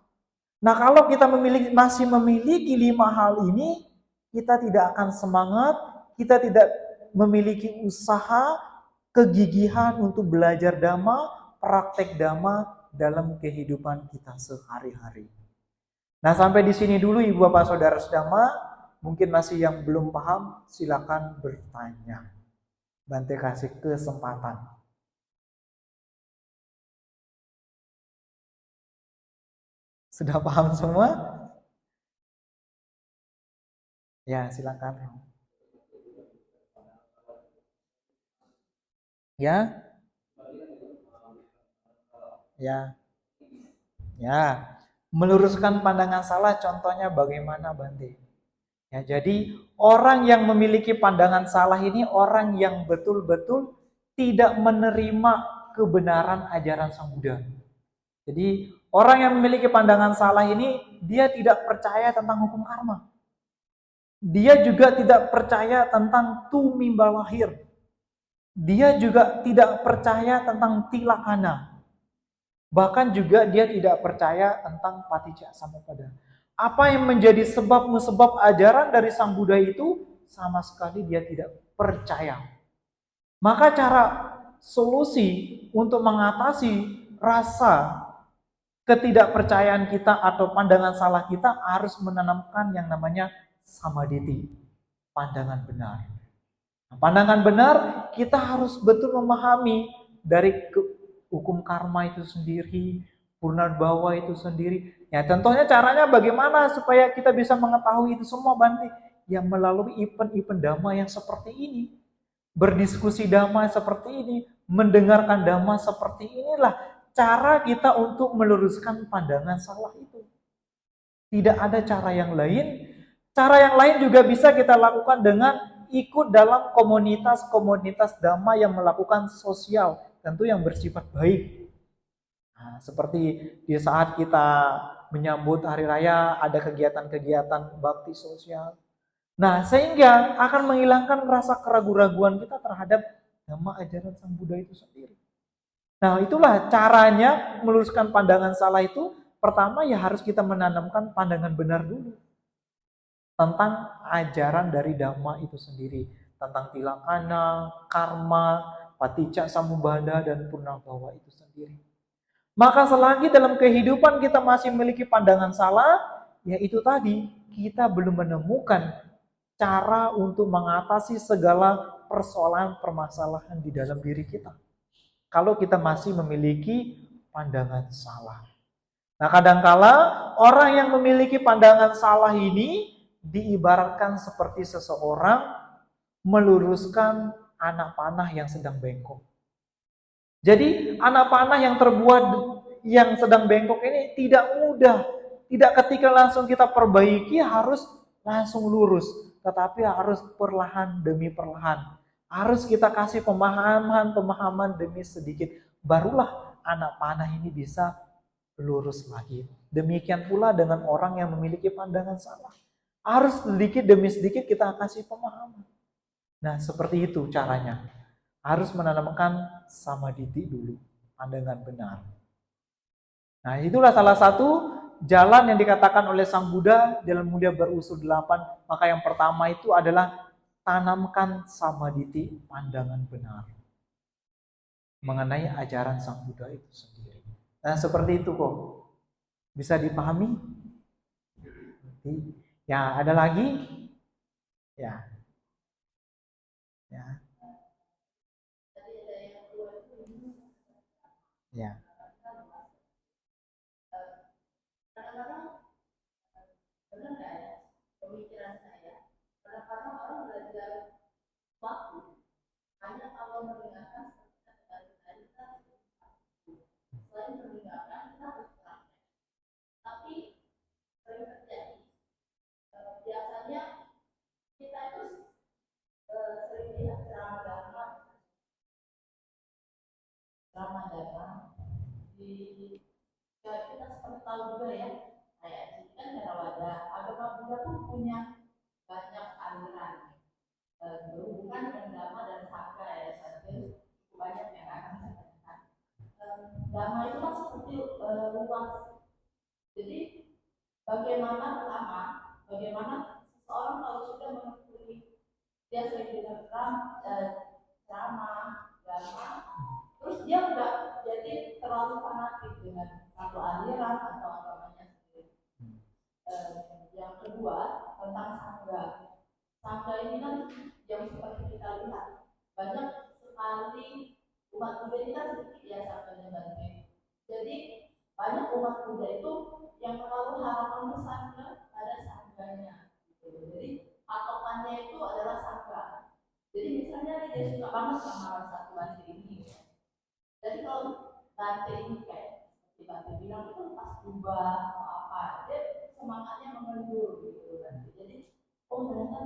Nah, kalau kita masih memiliki 5 hal ini, kita tidak akan semangat, kita tidak memiliki usaha, kegigihan untuk belajar Dhamma, praktek Dhamma dalam kehidupan kita sehari-hari. Nah, sampai di sini dulu Ibu Bapak Saudara Sedama. Mungkin masih yang belum paham, silakan bertanya. Bante kasih kesempatan. Sudah paham semua? Ya, silakan. Ya? Ya. Ya. Meluruskan pandangan salah contohnya bagaimana, Bante? Ya, jadi orang yang memiliki pandangan salah ini orang yang betul-betul tidak menerima kebenaran ajaran Sang Buddha. Jadi orang yang memiliki pandangan salah ini dia tidak percaya tentang hukum karma. Dia juga tidak percaya tentang tumimba lahir. Dia juga tidak percaya tentang tilakana. Bahkan juga dia tidak percaya tentang paticca samuppada. Apa yang menjadi sebab musabab ajaran dari Sang Buddha itu sama sekali dia tidak percaya. Maka cara solusi untuk mengatasi rasa ketidakpercayaan kita atau pandangan salah kita harus menanamkan yang namanya samaditi, pandangan benar. Nah, pandangan benar kita harus betul memahami dari hukum karma itu sendiri, purnarbawa itu sendiri. Ya, contohnya caranya bagaimana supaya kita bisa mengetahui itu semua, Bante? Ya melalui event-event Dhamma yang seperti ini. berdiskusi dhamma seperti ini, mendengarkan dhamma seperti inilah cara kita untuk meluruskan pandangan salah itu. Tidak ada cara yang lain. Cara yang lain juga bisa kita lakukan dengan ikut dalam komunitas-komunitas dhamma yang melakukan sosial, tentu yang bersifat baik. Nah, seperti di saat kita menyambut hari raya, ada kegiatan-kegiatan bakti sosial. Nah, sehingga akan menghilangkan rasa keraguan-raguan kita terhadap dhamma ajaran Sang Buddha itu sendiri. Nah, itulah caranya meluruskan pandangan salah itu. Pertama ya harus kita menanamkan pandangan benar dulu tentang ajaran dari Dhamma itu sendiri, tentang tilakana, karma, paticca samubada, dan purnabhawa itu sendiri. Maka selagi dalam kehidupan kita masih memiliki pandangan salah, ya itu tadi, kita belum menemukan cara untuk mengatasi segala persoalan permasalahan di dalam diri kita. Kalau kita masih memiliki pandangan salah. Nah, kadangkala orang yang memiliki pandangan salah ini diibaratkan seperti seseorang meluruskan anak panah yang sedang bengkok. Jadi, anak panah yang terbuat yang sedang bengkok ini tidak mudah. Tidak ketika langsung kita perbaiki harus langsung lurus, tetapi harus perlahan demi perlahan. Harus kita kasih pemahaman demi sedikit. Barulah anak panah ini bisa lurus lagi. Demikian pula dengan orang yang memiliki pandangan salah. Harus sedikit demi sedikit kita kasih pemahaman. Nah, seperti itu caranya. Harus menanamkan samaditi dulu, pandangan benar. Nah, itulah salah satu jalan yang dikatakan oleh Sang Buddha dalam Mulia Berusul 8. Maka yang pertama itu adalah tanamkan samaditi, pandangan benar mengenai ajaran Sang Buddha itu sendiri. Nah, seperti itu kok. Bisa dipahami? Ya, ada lagi? Ya. Ya. Ya. Pemikiran saya, kadang-kadang orang belajar waktu hanya kalau mendengarkan tadi selain mendengarkan kita harus praktek. Tapi sering terjadi biasanya kita itu sering lihat drama di ya, kita seperti tahu juga ya kayak di kan Theravada agama Buddha pun punya banyak aliran berhubungan dengan Dhamma dan Sangha ya satu banyak ya kan Dhamma itu kan seperti luas jadi bagaimana pertama bagaimana seseorang kalau sudah mengetahui dia sering dengar ceramah Dhamma terus dia enggak jadi terlalu fanatik dengan satu aliran atau agamanya sendiri. Yang kedua tentang sangga. Sangga ini kan yang seperti kita lihat banyak sekali umat Buddha ini kan sedikit ya sangganya Bante. Jadi banyak umat Buddha itu yang terlalu harapan besar pada sangganya. Gitu. Jadi patokannya itu adalah sangga. Jadi misalnya dia suka banget sama satu Bante ini. Jadi kalau Bante ini kayak seperti Bante bilang itu pas berubah atau apa, dia semangatnya mengendur gitu Bante. Jadi oh ternyata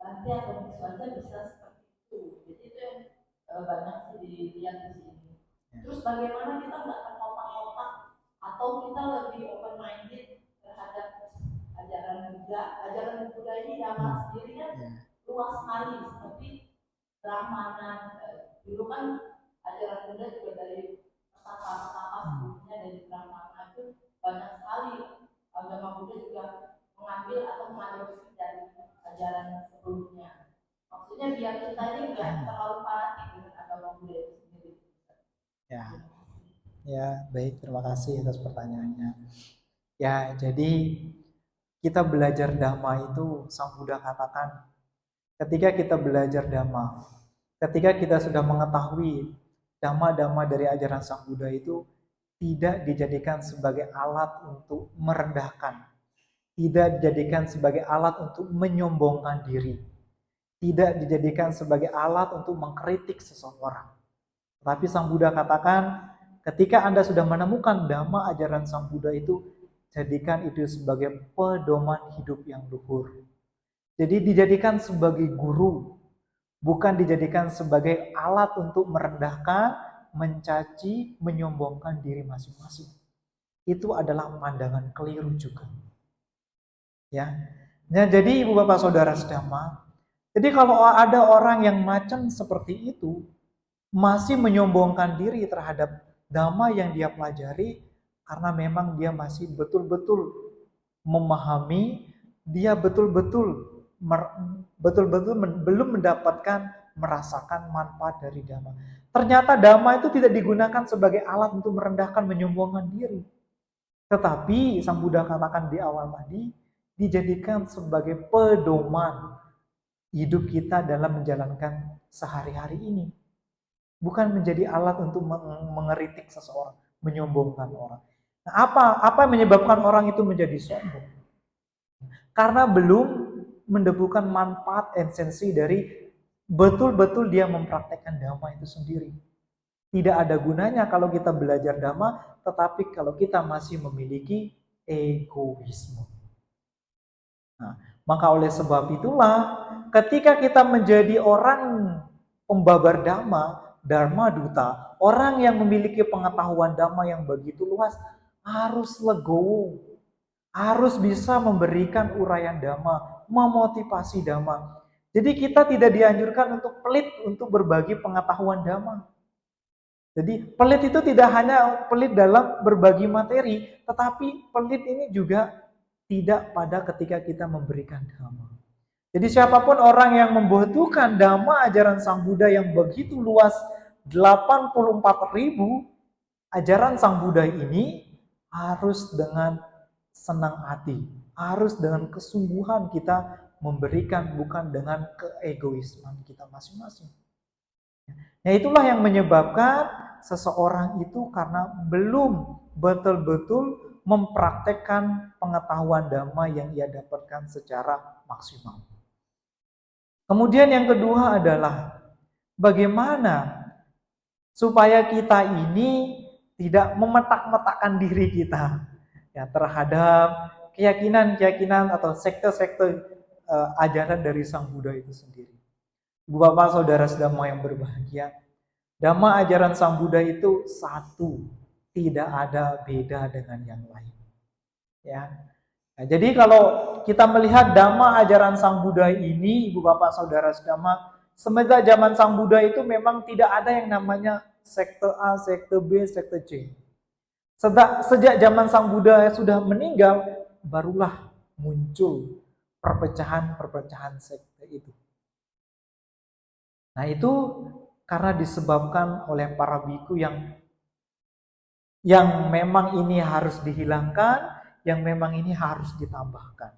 Bante atau bisu aja bisa seperti itu. Jadi itu yang banyak sih dilihat di sini. Terus bagaimana kita nggak terkotak-kotak atau kita lebih open minded terhadap ajaran Buddha. Ajaran Buddha ini Dhamma sendiri kan luas sekali seperti Brahmanan. Dulu kan ajaran Buddha juga dari petapa-petapa sebelumnya dari Brahmana itu banyak sekali agama Buddha juga mengambil atau mengadopsi dari ajaran sebelumnya. Maksudnya biar kita ini nggak terlalu fanatik dengan agama Buddha itu sendiri. Ya, ya baik terima kasih atas pertanyaannya. Ya jadi kita belajar Dhamma itu Sang Buddha katakan ketika kita belajar Dhamma, ketika kita sudah mengetahui Dhamma-Dhamma dari ajaran Sang Buddha itu tidak dijadikan sebagai alat untuk merendahkan, tidak dijadikan sebagai alat untuk menyombongkan diri. tidak dijadikan sebagai alat untuk mengkritik seseorang. Tapi Sang Buddha katakan, ketika Anda sudah menemukan dhamma ajaran Sang Buddha itu, jadikan itu sebagai pedoman hidup yang luhur. Jadi dijadikan sebagai guru, bukan dijadikan sebagai alat untuk merendahkan, mencaci, menyombongkan diri masing-masing. Itu adalah pandangan keliru juga. Ya. Nah, jadi Ibu Bapak Saudara sedama, jadi kalau ada orang yang macam seperti itu, masih menyombongkan diri terhadap dhamma yang dia pelajari, karena memang dia masih betul-betul memahami, dia betul-betul belum mendapatkan, merasakan manfaat dari dhamma. Ternyata dhamma itu tidak digunakan sebagai alat untuk merendahkan, menyombongkan diri. Tetapi Sang Buddha katakan di awal tadi, dijadikan sebagai pedoman hidup kita dalam menjalankan sehari-hari ini. Bukan menjadi alat untuk mengeritik seseorang, menyombongkan orang. Nah, apa yang menyebabkan orang itu menjadi sombong? Karena belum mendebukan manfaat esensi dari betul-betul dia mempraktekkan dhamma itu sendiri. Tidak ada gunanya kalau kita belajar dhamma, tetapi kalau kita masih memiliki egoisme. Nah, maka oleh sebab itulah, ketika kita menjadi orang pembabar dhamma, dharma duta, orang yang memiliki pengetahuan dhamma yang begitu luas, harus legowo, harus bisa memberikan uraian dhamma, memotivasi dhamma. Jadi kita tidak dianjurkan untuk pelit untuk berbagi pengetahuan dhamma. Jadi pelit itu tidak hanya pelit dalam berbagi materi, tetapi pelit ini juga tidak pada ketika kita memberikan dhamma. Jadi siapapun orang yang membutuhkan dhamma ajaran Sang Buddha yang begitu luas, 84.000 ajaran Sang Buddha ini, harus dengan senang hati, harus dengan kesungguhan kita memberikan, bukan dengan keegoisman kita masing-masing. Nah, itulah yang menyebabkan seseorang itu karena belum betul-betul mempraktekkan pengetahuan dhamma yang ia dapatkan secara maksimal. Kemudian yang kedua adalah bagaimana supaya kita ini tidak memetak-metakkan diri kita ya terhadap keyakinan-keyakinan atau sekte-sekte ajaran dari Sang Buddha itu sendiri. Ibu Bapak Saudara sedama yang berbahagia, dhamma ajaran Sang Buddha itu satu, tidak ada beda dengan yang lain. Ya. Nah, jadi kalau kita melihat dhamma ajaran Sang Buddha ini, Ibu Bapak Saudara sedama, semenjak zaman Sang Buddha itu memang tidak ada yang namanya sekte A, sekte B, sekte C. Sejak zaman Sang Buddha sudah meninggal, barulah muncul perpecahan-perpecahan sekte itu. Nah, itu karena disebabkan oleh para biku yang memang ini harus dihilangkan, yang memang ini harus ditambahkan.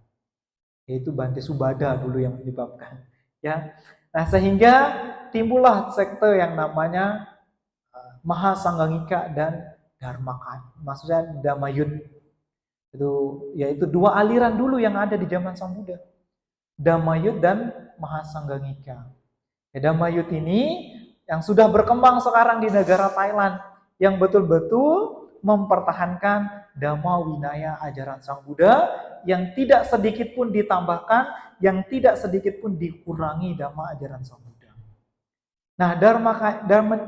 Yaitu Bante Subhada dulu yang menyebabkan. Ya. Nah, sehingga timbullah sekte yang namanya Mahasanggangika dan Dharmakaya. Maksudnya Damayut. Yaitu dua aliran dulu yang ada di zaman Sang Buddha. Damayut dan Mahasanggangika. Damayut ini yang sudah berkembang sekarang di negara Thailand, yang betul-betul mempertahankan Dhamma Winaya ajaran Sang Buddha, yang tidak sedikit pun ditambahkan, yang tidak sedikit pun dikurangi Dhamma ajaran Sang Buddha. Nah,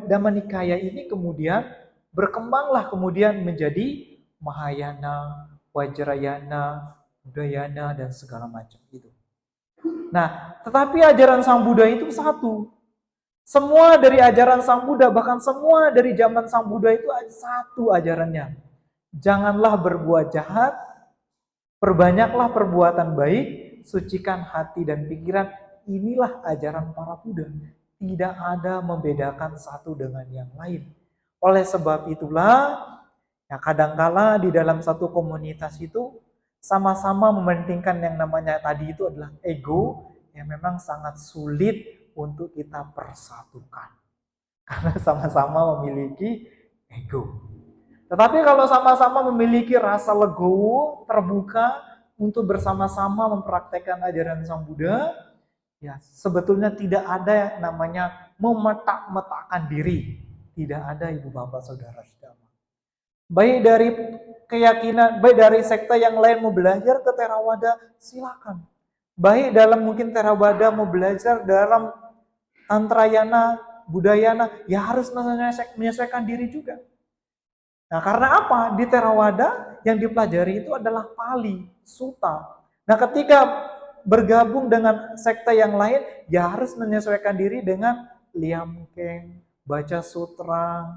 Dhamma Nikaya ini kemudian berkembanglah kemudian menjadi Mahayana, Vajrayana, Udayana, dan segala macam itu. Nah, tetapi ajaran Sang Buddha itu satu. Semua dari ajaran Sang Buddha, bahkan semua dari zaman Sang Buddha itu satu ajarannya. Janganlah berbuat jahat, perbanyaklah perbuatan baik, sucikan hati dan pikiran. Inilah ajaran para Buddha. Tidak ada membedakan satu dengan yang lain. Oleh sebab itulah, ya kadangkala di dalam satu komunitas itu sama-sama mementingkan yang namanya tadi itu adalah ego, yang memang sangat sulit untuk kita persatukan. Karena sama-sama memiliki ego. Tetapi kalau sama-sama memiliki rasa legowo, terbuka untuk bersama-sama mempraktekkan ajaran Sang Buddha, Ya, sebetulnya tidak ada yang namanya memetak-metakkan diri. Tidak ada Ibu Bapak Saudara sedama. Baik dari keyakinan, baik dari sekte yang lain mau belajar ke Theravada, silakan. Baik dalam mungkin Theravada mau belajar dalam Tantrayana, Budayana, ya harus menyesuaikan diri juga. Nah, karena apa? Di Theravada yang dipelajari itu adalah Pali, Sutta. Nah, ketika bergabung dengan sekte yang lain, ya harus menyesuaikan diri dengan Liamkeng, baca sutra,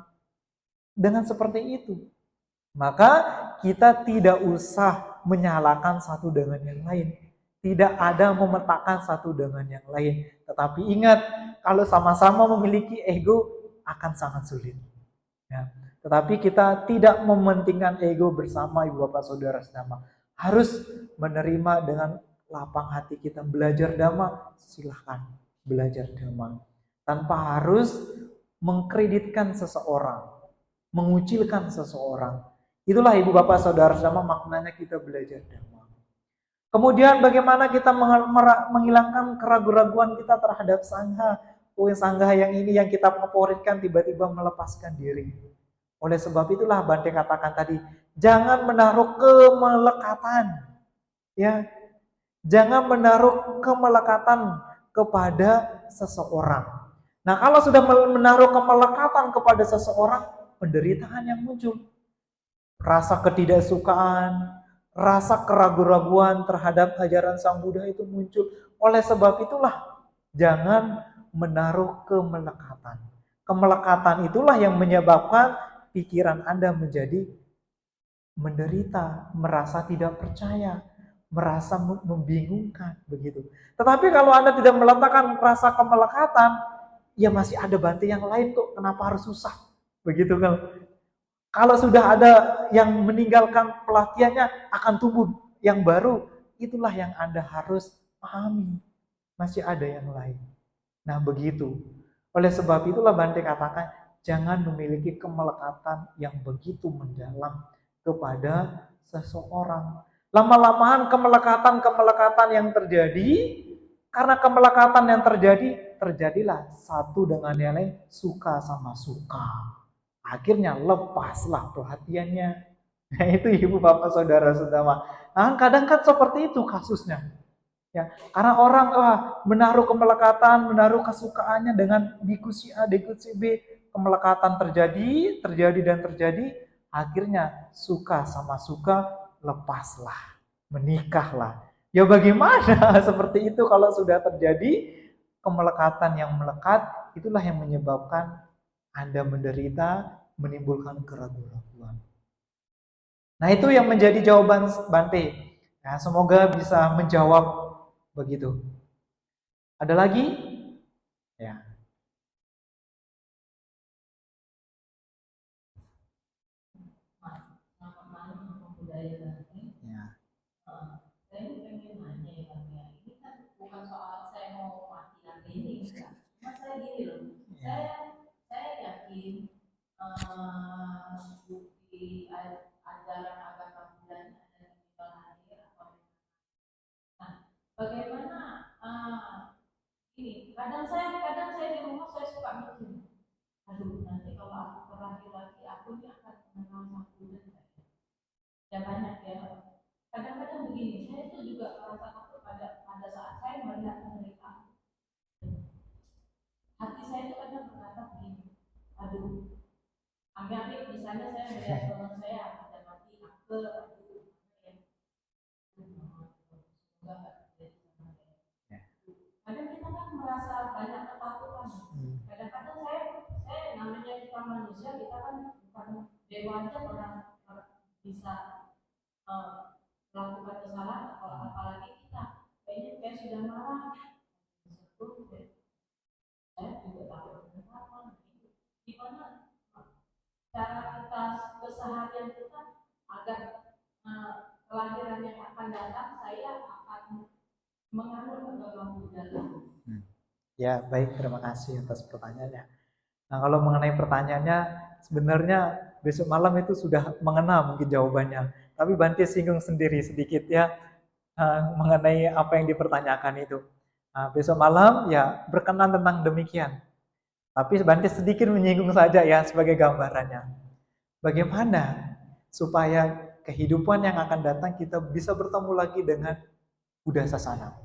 dengan seperti itu. Maka kita tidak usah menyalahkan satu dengan yang lain. Tidak ada memetakkan satu dengan yang lain. Tetapi ingat, kalau sama-sama memiliki ego akan sangat sulit. Ya. Tetapi kita tidak mementingkan ego bersama Ibu Bapak Saudara sedama. Harus menerima dengan lapang hati kita. Belajar Dhamma, silahkan belajar Dhamma. Tanpa harus mengkreditkan seseorang, mengucilkan seseorang. Itulah Ibu Bapak Saudara sedama maknanya kita belajar Dhamma. Kemudian bagaimana kita menghilangkan keraguan-raguan kita terhadap sangha. Oh, sangha yang ini yang kita favoritkan tiba-tiba melepaskan diri. Oleh sebab itulah Bante katakan tadi, jangan menaruh kemelekatan. Ya, jangan menaruh kemelekatan kepada seseorang. Nah, kalau sudah menaruh kemelekatan kepada seseorang, penderitaan yang muncul. Rasa ketidaksukaan, rasa keraguan-raguan terhadap ajaran Sang Buddha itu muncul. Oleh sebab itulah, jangan menaruh kemelekatan. Kemelekatan itulah yang menyebabkan pikiran Anda menjadi menderita, merasa tidak percaya, merasa membingungkan, begitu. Tetapi kalau Anda tidak meletakkan rasa kemelekatan, ya masih ada Bante yang lain kok, kenapa harus susah? Begitu kan? Kalau sudah ada yang meninggalkan pelatihannya, akan tumbuh yang baru. Itulah yang Anda harus pahami. Masih ada yang lain. Nah, begitu. Oleh sebab itulah Bante katakan, jangan memiliki kemelekatan yang begitu mendalam kepada seseorang. Lama-lamaan kemelekatan yang terjadi, karena kemelekatan yang terjadi, terjadilah satu dengan yang lain, suka sama suka. Akhirnya lepaslah pelatihannya. Nah, itu Ibu Bapak Saudara sedama. Nah, kadang kan seperti itu kasusnya. Ya, karena orang menaruh kemelekatan, menaruh kesukaannya dengan biku si A, biku si B, kemelekatan terjadi dan terjadi, akhirnya suka sama suka, lepaslah, menikahlah. Ya bagaimana seperti itu kalau sudah terjadi kemelekatan yang melekat, itulah yang menyebabkan Anda menderita, menimbulkan keraguan-raguan. Nah, itu yang menjadi jawaban Bante. Nah, semoga bisa menjawab begitu. Ada lagi? Ya. Ya. Saya pengen nanya ya, ini kan bukan soal saya mau mati nanti ini, enggak. Cuma saya gini loh, saya yakin bukti ajaran agama Buddha ada di hadir atau nah, bagaimana ini kadang saya di rumah saya suka mikir, aduh nanti kalau aku terakhir lagi aku ini akan mengenal Sang Buddha. Ya banyak ya. Kadang-kadang begini, saya itu juga merasa takut pada saat saya melihat mereka. Hati saya itu kadang berkata begini, aduh, ambil misalnya saya melihat teman saya ada mati akte, aduh, kadang kita kan merasa banyak ketakutan. Kadang-kadang saya namanya kita manusia, kita kan bukan dewa aja orang bisa melakukan kesalahan, apalagi kita kayaknya kayak sudah marah. Saya juga takut kenapa. Gimana cara kita keseharian kita agar kelahiran yang akan datang saya akan menganut agama Buddha. Ya, baik, terima kasih atas pertanyaannya. Nah, kalau mengenai pertanyaannya, sebenarnya besok malam itu sudah mengenal mungkin jawabannya. Tapi Bante singgung sendiri sedikit ya mengenai apa yang dipertanyakan itu. Nah, besok malam ya berkenan tentang demikian. Tapi Bante sedikit menyinggung saja ya sebagai gambarannya. Bagaimana supaya kehidupan yang akan datang kita bisa bertemu lagi dengan Buddha Sasana.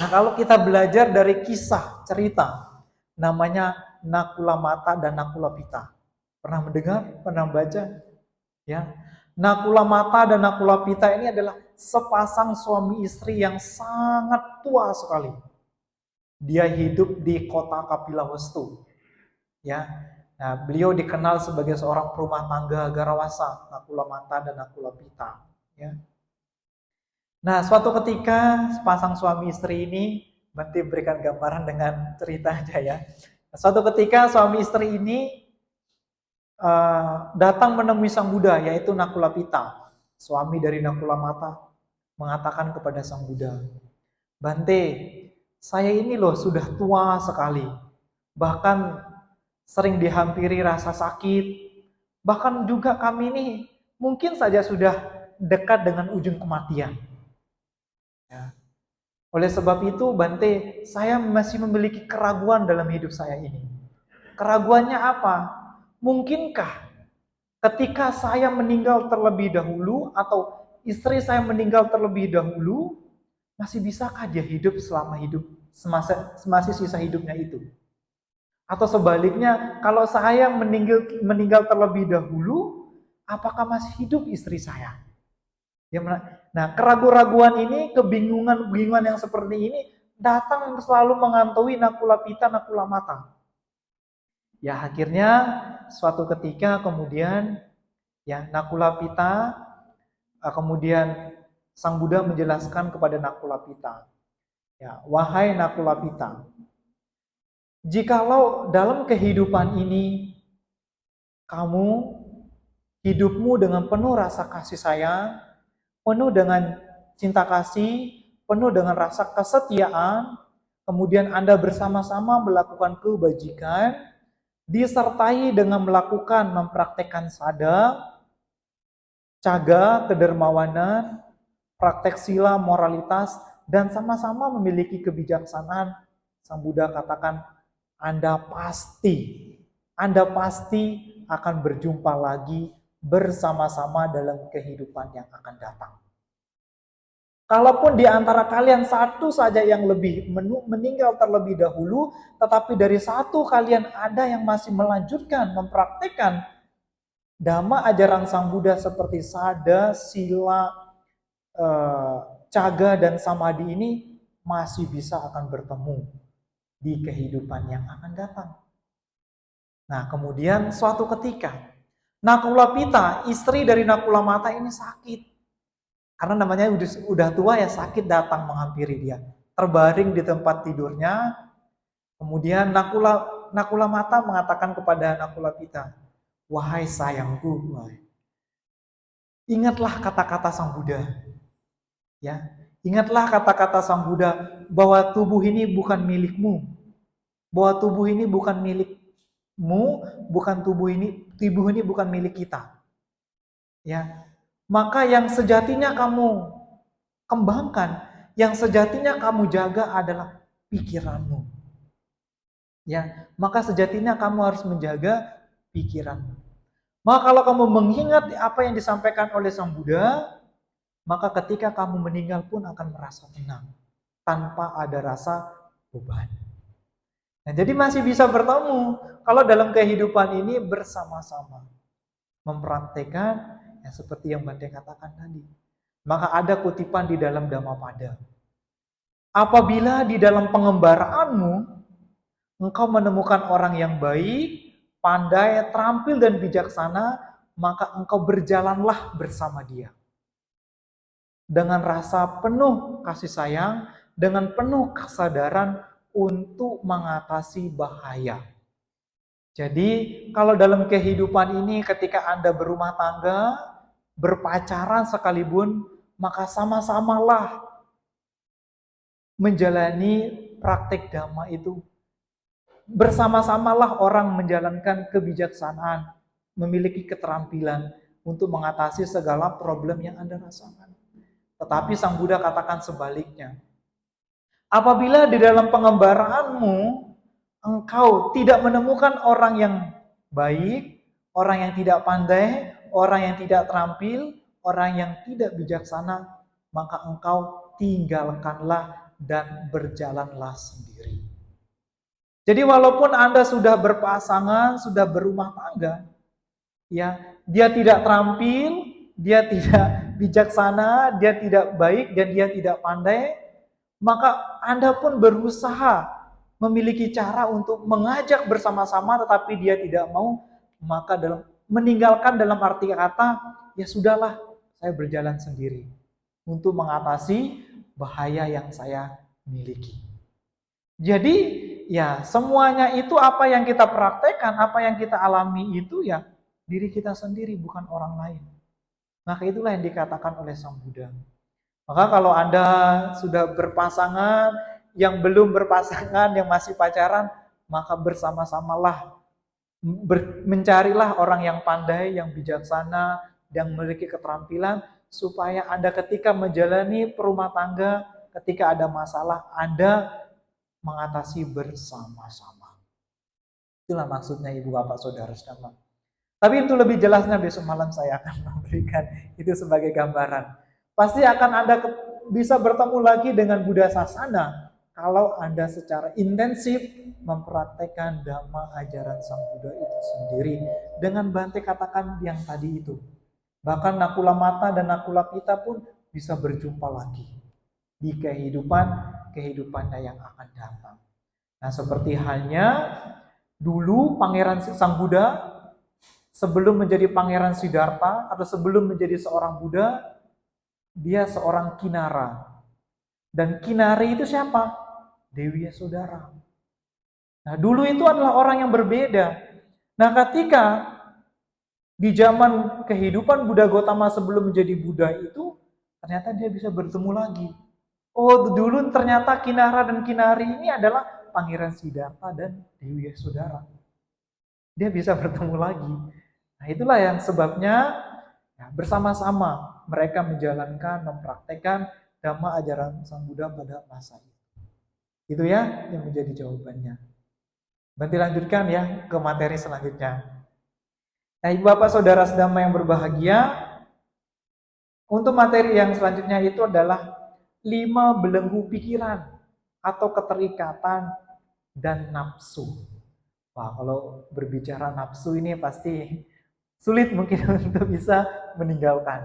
Nah, kalau kita belajar dari kisah cerita namanya Nakula Mata dan Nakula Pita. Pernah mendengar? Pernah membaca? Ya. Nakula Mata dan Nakula Pita ini adalah sepasang suami istri yang sangat tua sekali. Dia hidup di kota Kapilawastu. Ya. Nah, beliau dikenal sebagai seorang perumah tangga garawasa, Nakula Mata dan Nakula Pita. Ya. Nah, suatu ketika sepasang suami istri ini, nanti berikan gambaran dengan cerita aja ya. Suatu ketika suami istri ini datang menemui Sang Buddha, yaitu Nakula Pita, suami dari Nakula Mata, mengatakan kepada Sang Buddha, Bante, saya ini loh sudah tua sekali, bahkan sering dihampiri rasa sakit, bahkan juga kami ini mungkin saja sudah dekat dengan ujung kematian. Ya. Oleh sebab itu, Bante, saya masih memiliki keraguan dalam hidup saya ini. Keraguannya apa? Mungkinkah ketika saya meninggal terlebih dahulu atau istri saya meninggal terlebih dahulu, masih bisakah dia hidup selama hidup masih sisa hidupnya itu? Atau sebaliknya, kalau saya meninggal terlebih dahulu, apakah masih hidup istri saya? Nah, keraguan-raguan ini, kebingungan yang seperti ini datang selalu menghantui Nakula Pita, Nakula Mata. Ya, akhirnya suatu ketika kemudian ya Nakula Pita kemudian Sang Buddha menjelaskan kepada Nakula Pita. Ya, wahai Nakula Pita, jikalau dalam kehidupan ini kamu hidupmu dengan penuh rasa kasih sayang, penuh dengan cinta kasih, penuh dengan rasa kesetiaan, kemudian Anda bersama-sama melakukan kebajikan, disertai dengan mempraktekkan sada, caga, kedermawanan, praktek sila, moralitas, dan sama-sama memiliki kebijaksanaan, Sang Buddha katakan, Anda pasti akan berjumpa lagi bersama-sama dalam kehidupan yang akan datang. Kalaupun di antara kalian satu saja yang lebih meninggal terlebih dahulu, tetapi dari satu kalian ada yang masih melanjutkan, mempraktikkan Dhamma ajaran Sang Buddha seperti sada, sila, caga, dan samadhi ini masih bisa akan bertemu di kehidupan yang akan datang. Nah, kemudian suatu ketika Nakula Pita, istri dari Nakula Mata ini sakit. Karena namanya udah tua ya, sakit datang menghampiri dia. Terbaring di tempat tidurnya. Kemudian Nakula Mata mengatakan kepada Nakula Pita, wahai sayangku, ingatlah kata-kata Sang Buddha. Ya, ingatlah kata-kata Sang Buddha bahwa tubuh ini bukan milikmu. Bahwa tubuh ini bukan milikmu, tubuh ini bukan milik kita. Ya. Maka yang sejatinya kamu kembangkan, yang sejatinya kamu jaga adalah pikiranmu. Ya, maka sejatinya kamu harus menjaga pikiranmu. Maka kalau kamu mengingat apa yang disampaikan oleh Sang Buddha, maka ketika kamu meninggal pun akan merasa tenang tanpa ada rasa beban. Nah, jadi masih bisa bertemu kalau dalam kehidupan ini bersama-sama mempraktekkan yang seperti yang Bante katakan tadi. Maka ada kutipan di dalam Dhammapada. Apabila di dalam pengembaraanmu engkau menemukan orang yang baik, pandai, terampil, dan bijaksana, maka engkau berjalanlah bersama dia. Dengan rasa penuh kasih sayang, dengan penuh kesadaran untuk mengatasi bahaya. Jadi, kalau dalam kehidupan ini ketika Anda berumah tangga, berpacaran sekalipun, maka sama-samalah menjalani praktek Dhamma itu. Bersama-samalah orang menjalankan kebijaksanaan, memiliki keterampilan untuk mengatasi segala problem yang Anda rasakan. Tetapi Sang Buddha katakan sebaliknya. Apabila di dalam pengembaraanmu engkau tidak menemukan orang yang baik, orang yang tidak pandai, orang yang tidak terampil, orang yang tidak bijaksana, maka engkau tinggalkanlah dan berjalanlah sendiri. Jadi walaupun Anda sudah berpasangan, sudah berumah tangga, ya, dia tidak terampil, dia tidak bijaksana, dia tidak baik dan dia tidak pandai, maka Anda pun berusaha memiliki cara untuk mengajak bersama-sama tetapi dia tidak mau, maka meninggalkan dalam arti kata, ya sudahlah, saya berjalan sendiri untuk mengatasi bahaya yang saya miliki. Jadi ya semuanya itu apa yang kita praktekkan, apa yang kita alami itu ya diri kita sendiri, bukan orang lain. Maka itulah yang dikatakan oleh Sang Buddha. Maka kalau Anda sudah berpasangan, yang belum berpasangan, yang masih pacaran, maka bersama-samalah. Mencarilah orang yang pandai, yang bijaksana, yang memiliki keterampilan, supaya Anda ketika menjalani perumah tangga, ketika ada masalah, Anda mengatasi bersama-sama. Itulah maksudnya Ibu Bapak Saudara sekalian. Tapi untuk lebih jelasnya besok malam saya akan memberikan itu sebagai gambaran. Pasti akan Anda bisa bertemu lagi dengan Buddha Sasana kalau Anda secara intensif mempraktekkan dhamma ajaran Sang Buddha itu sendiri dengan Bante katakan yang tadi itu. Bahkan Nakula Mata dan Nakula Pita pun bisa berjumpa lagi di kehidupannya yang akan datang. Nah, seperti halnya dulu Pangeran Sang Buddha sebelum menjadi Pangeran Siddhartha atau sebelum menjadi seorang Buddha, dia seorang Kinara. Dan Kinari itu siapa? Dewi Yasodhara. Nah, dulu itu adalah orang yang berbeda. Nah, ketika di zaman kehidupan Buddha Gotama sebelum menjadi Buddha itu, ternyata dia bisa bertemu lagi. Oh, dulu ternyata Kinara dan Kinari ini adalah Pangeran Siddhartha dan Dewi Yasodhara. Dia bisa bertemu lagi. Nah, itulah yang sebabnya ya, bersama-sama mereka menjalankan, mempraktekkan dhamma ajaran Sang Buddha pada masa itu. Itu ya yang menjadi jawabannya. Nanti lanjutkan ya ke materi selanjutnya. Nah, Ibu Bapak Saudara sedama yang berbahagia, untuk materi yang selanjutnya itu adalah 5 belenggu pikiran atau keterikatan dan nafsu. Wah, kalau berbicara nafsu ini pasti sulit mungkin untuk bisa meninggalkan.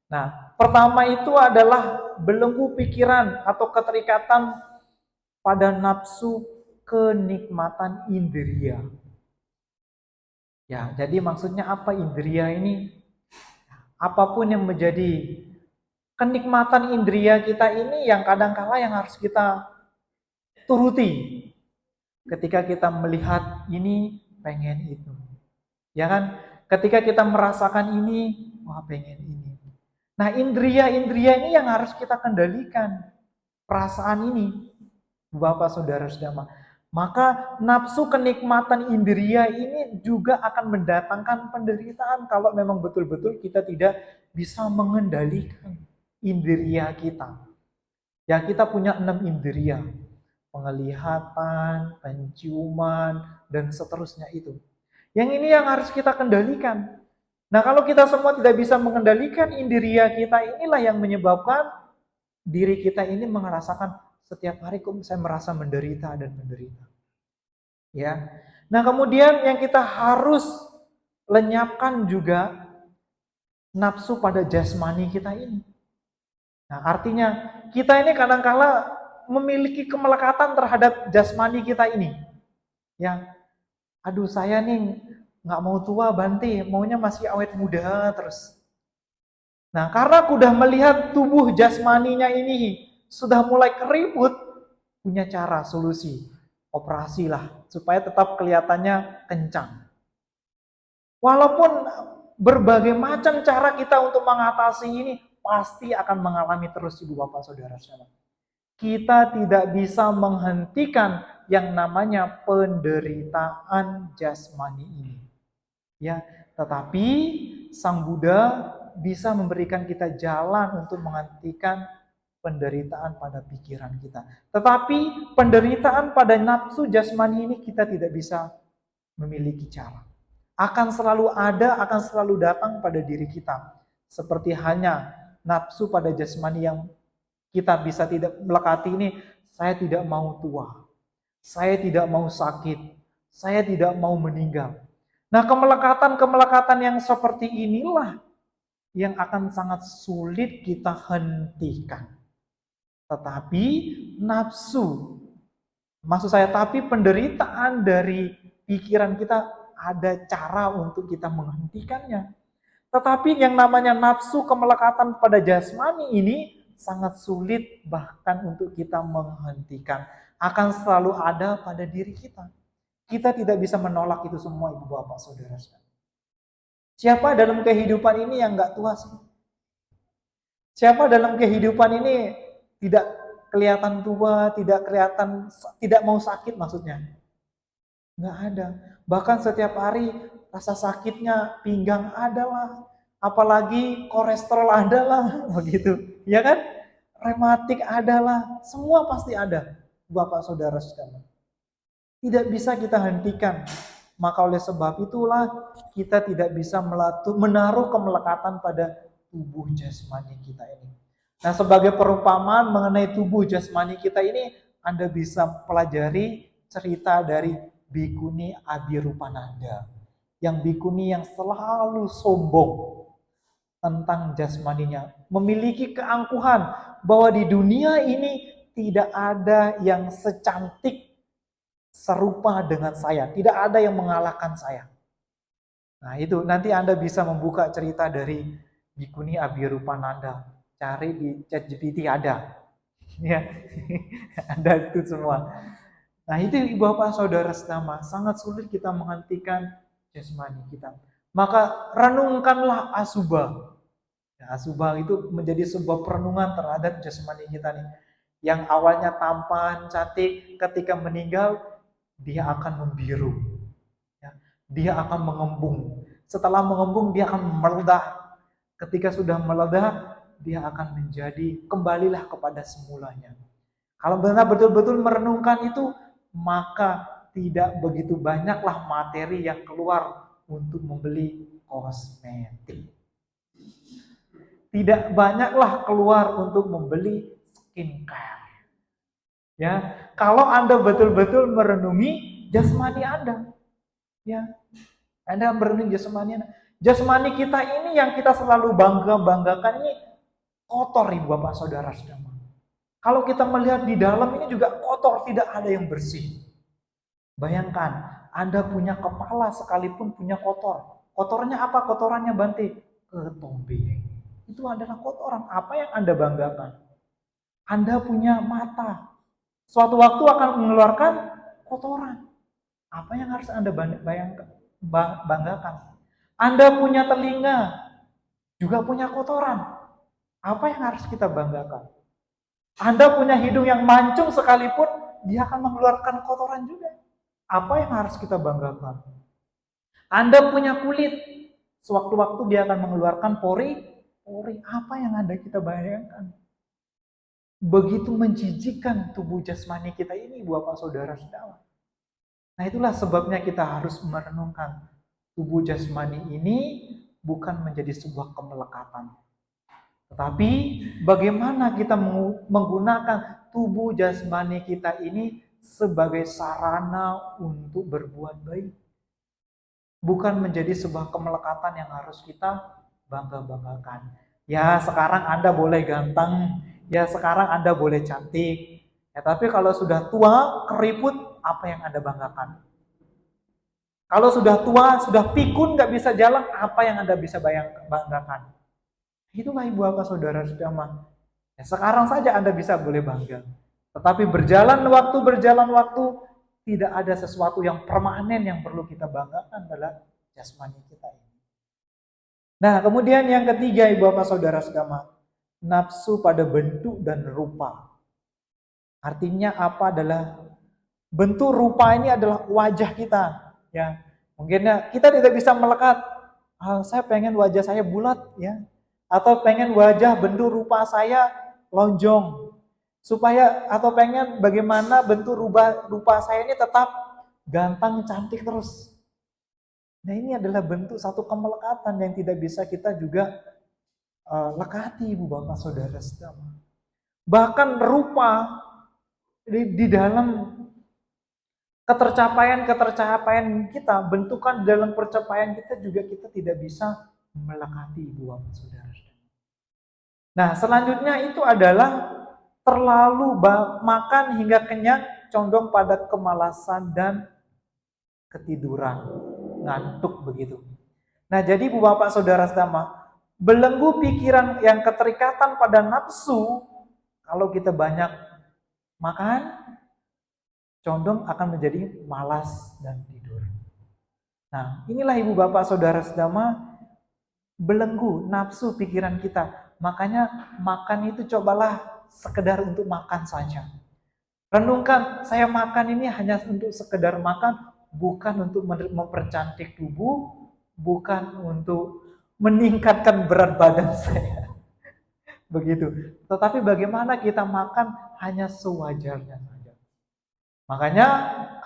Nah, pertama itu adalah belenggu pikiran atau keterikatan pada nafsu kenikmatan indria. Ya, jadi maksudnya apa indria ini? Apapun yang menjadi kenikmatan indria kita ini yang kadang-kala yang harus kita turuti. Ketika kita melihat ini, pengen itu. Ya kan? Ketika kita merasakan ini, wah pengen ini. Nah, indria-indria ini yang harus kita kendalikan. Perasaan ini, Bapak Saudara sedama. Maka nafsu kenikmatan indria ini juga akan mendatangkan penderitaan kalau memang betul-betul kita tidak bisa mengendalikan indria kita. Ya, kita punya 6 indria. Penglihatan, penciuman, dan seterusnya itu. Yang ini yang harus kita kendalikan. Nah, kalau kita semua tidak bisa mengendalikan indria kita, inilah yang menyebabkan diri kita ini merasakan setiap hari kok saya merasa menderita dan menderita. Ya. Nah, kemudian yang kita harus lenyapkan juga nafsu pada jasmani kita ini. Nah, artinya kita ini kadang-kala memiliki kemelekatan terhadap jasmani kita ini. Ya, aduh saya nih nggak mau tua Bante, maunya masih awet muda terus. Nah, karena aku udah melihat tubuh jasmaninya ini sudah mulai keriput, punya cara, solusi. Operasi lah, supaya tetap kelihatannya kencang. Walaupun berbagai macam cara kita untuk mengatasi ini, pasti akan mengalami terus Ibu Bapak Saudara sekalian. Kita tidak bisa menghentikan yang namanya penderitaan jasmani ini. Ya, tetapi Sang Buddha bisa memberikan kita jalan untuk menghentikan penderitaan pada pikiran kita. Tetapi penderitaan pada nafsu jasmani ini kita tidak bisa memiliki cara. Akan selalu ada, akan selalu datang pada diri kita. Seperti hanya nafsu pada jasmani yang kita bisa tidak melekati ini, saya tidak mau tua, saya tidak mau sakit, saya tidak mau meninggal. Nah, kemelekatan-kemelekatan yang seperti inilah yang akan sangat sulit kita hentikan. Tetapi nafsu, maksud saya, tapi penderitaan dari pikiran kita ada cara untuk kita menghentikannya. Tetapi yang namanya nafsu kemelekatan pada jasmani ini sangat sulit bahkan untuk kita menghentikan. Akan selalu ada pada diri kita. Kita tidak bisa menolak itu semua, ibu bapak saudara sekalian. Siapa dalam kehidupan ini yang nggak tua sih? Siapa dalam kehidupan ini tidak kelihatan tua, tidak mau sakit maksudnya? Nggak ada. Bahkan setiap hari rasa sakitnya pinggang adalah, apalagi kolesterol adalah, begitu, ya kan? Rematik adalah, semua pasti ada, bapak saudara sekalian. Tidak bisa kita hentikan. Maka oleh sebab itulah kita tidak bisa menaruh kemelekatan pada tubuh jasmani kita ini. Nah, sebagai perumpamaan mengenai tubuh jasmani kita ini, Anda bisa pelajari cerita dari Bikuni Abirupananda. Yang Bikuni yang selalu sombong tentang jasmaninya. Memiliki keangkuhan bahwa di dunia ini tidak ada yang secantik serupa dengan saya. Tidak ada yang mengalahkan saya. Nah, itu nanti Anda bisa membuka cerita dari Bikuni Abirupananda. Cari di ChatGPT ada. Ya. Ada itu semua. Nah, itu Bapak Saudara sekalian, sangat sulit kita menghentikan jasmani kita. Maka renungkanlah asubha. Ya, asubha itu menjadi sebuah perenungan terhadap jasmani kita nih. Yang awalnya tampan, cantik, ketika meninggal dia akan membiru. Ya, dia akan mengembung. Setelah mengembung dia akan meledak. Ketika sudah meledak, dia akan menjadi, kembalilah kepada semulanya. Kalau benar betul-betul merenungkan itu, maka tidak begitu banyaklah materi yang keluar untuk membeli kosmetik. Tidak banyaklah keluar untuk membeli skincare. Ya, kalau Anda betul-betul merenungi jasmani Anda, ya, Anda merenungi jasmani Anda. Jasmani kita ini yang kita selalu banggakan ini kotor, ibu bapak saudara saudara. Kalau kita melihat di dalam ini juga kotor, tidak ada yang bersih. Bayangkan, Anda punya kepala sekalipun punya kotor. Kotornya apa? Kotorannya Bante? Ketombe. Itu adalah kotoran. Apa yang Anda banggakan? Anda punya mata. Suatu waktu akan mengeluarkan kotoran. Apa yang harus Anda banggakan? Anda punya telinga, juga punya kotoran. Apa yang harus kita banggakan? Anda punya hidung yang mancung sekalipun, dia akan mengeluarkan kotoran juga. Apa yang harus kita banggakan? Anda punya kulit, sewaktu-waktu dia akan mengeluarkan pori. Apa yang Anda kita bayangkan? Begitu menjijikkan tubuh jasmani kita ini, Bapak Saudara-saudara. Nah, itulah sebabnya kita harus merenungkan tubuh jasmani ini bukan menjadi sebuah kemelekatan. Tetapi bagaimana kita menggunakan tubuh jasmani kita ini sebagai sarana untuk berbuat baik. Bukan menjadi sebuah kemelekatan yang harus kita bangga-banggakan. Ya, sekarang Anda boleh ganteng, ya sekarang Anda boleh cantik. Ya, tapi kalau sudah tua, keriput, apa yang Anda banggakan? Kalau sudah tua, sudah pikun, nggak bisa jalan, apa yang Anda bisa banggakan? Itulah ibu bapak saudara saudara. Ya, sekarang saja Anda bisa boleh bangga. Tetapi berjalan waktu, tidak ada sesuatu yang permanen yang perlu kita banggakan adalah jasmani kita ini. Nah, kemudian yang ketiga ibu bapak saudara saudara, nafsu pada bentuk dan rupa. Artinya apa? Adalah bentuk rupa ini adalah wajah kita. Ya, mungkin kita tidak bisa melekat. Saya pengen wajah saya bulat, ya. Atau pengen wajah bentuk rupa saya lonjong, supaya atau pengen bagaimana bentuk rupa saya ini tetap ganteng, cantik terus. Nah, ini adalah bentuk satu kemelekatan yang tidak bisa kita juga lekati, Ibu Bapak Saudara sedama. Bahkan rupa di dalam ketercapaian kita, bentukan dalam percapaian kita juga kita tidak bisa melekati, Ibu Bapak Saudara. Nah, selanjutnya itu adalah terlalu makan hingga kenyang, condong pada kemalasan dan ketiduran, ngantuk begitu. Nah, jadi Ibu Bapak Saudara sedama, belenggu pikiran yang keterikatan pada nafsu, kalau kita banyak makan, condong akan menjadi malas dan tidur. Nah, inilah Ibu Bapak Saudara sedama, belenggu nafsu pikiran kita. Makanya makan itu cobalah sekedar untuk makan saja. Renungkan, saya makan ini hanya untuk sekedar makan, bukan untuk mempercantik tubuh, bukan untuk meningkatkan berat badan saya. Begitu. Tetapi bagaimana kita makan hanya sewajarnya saja. Makanya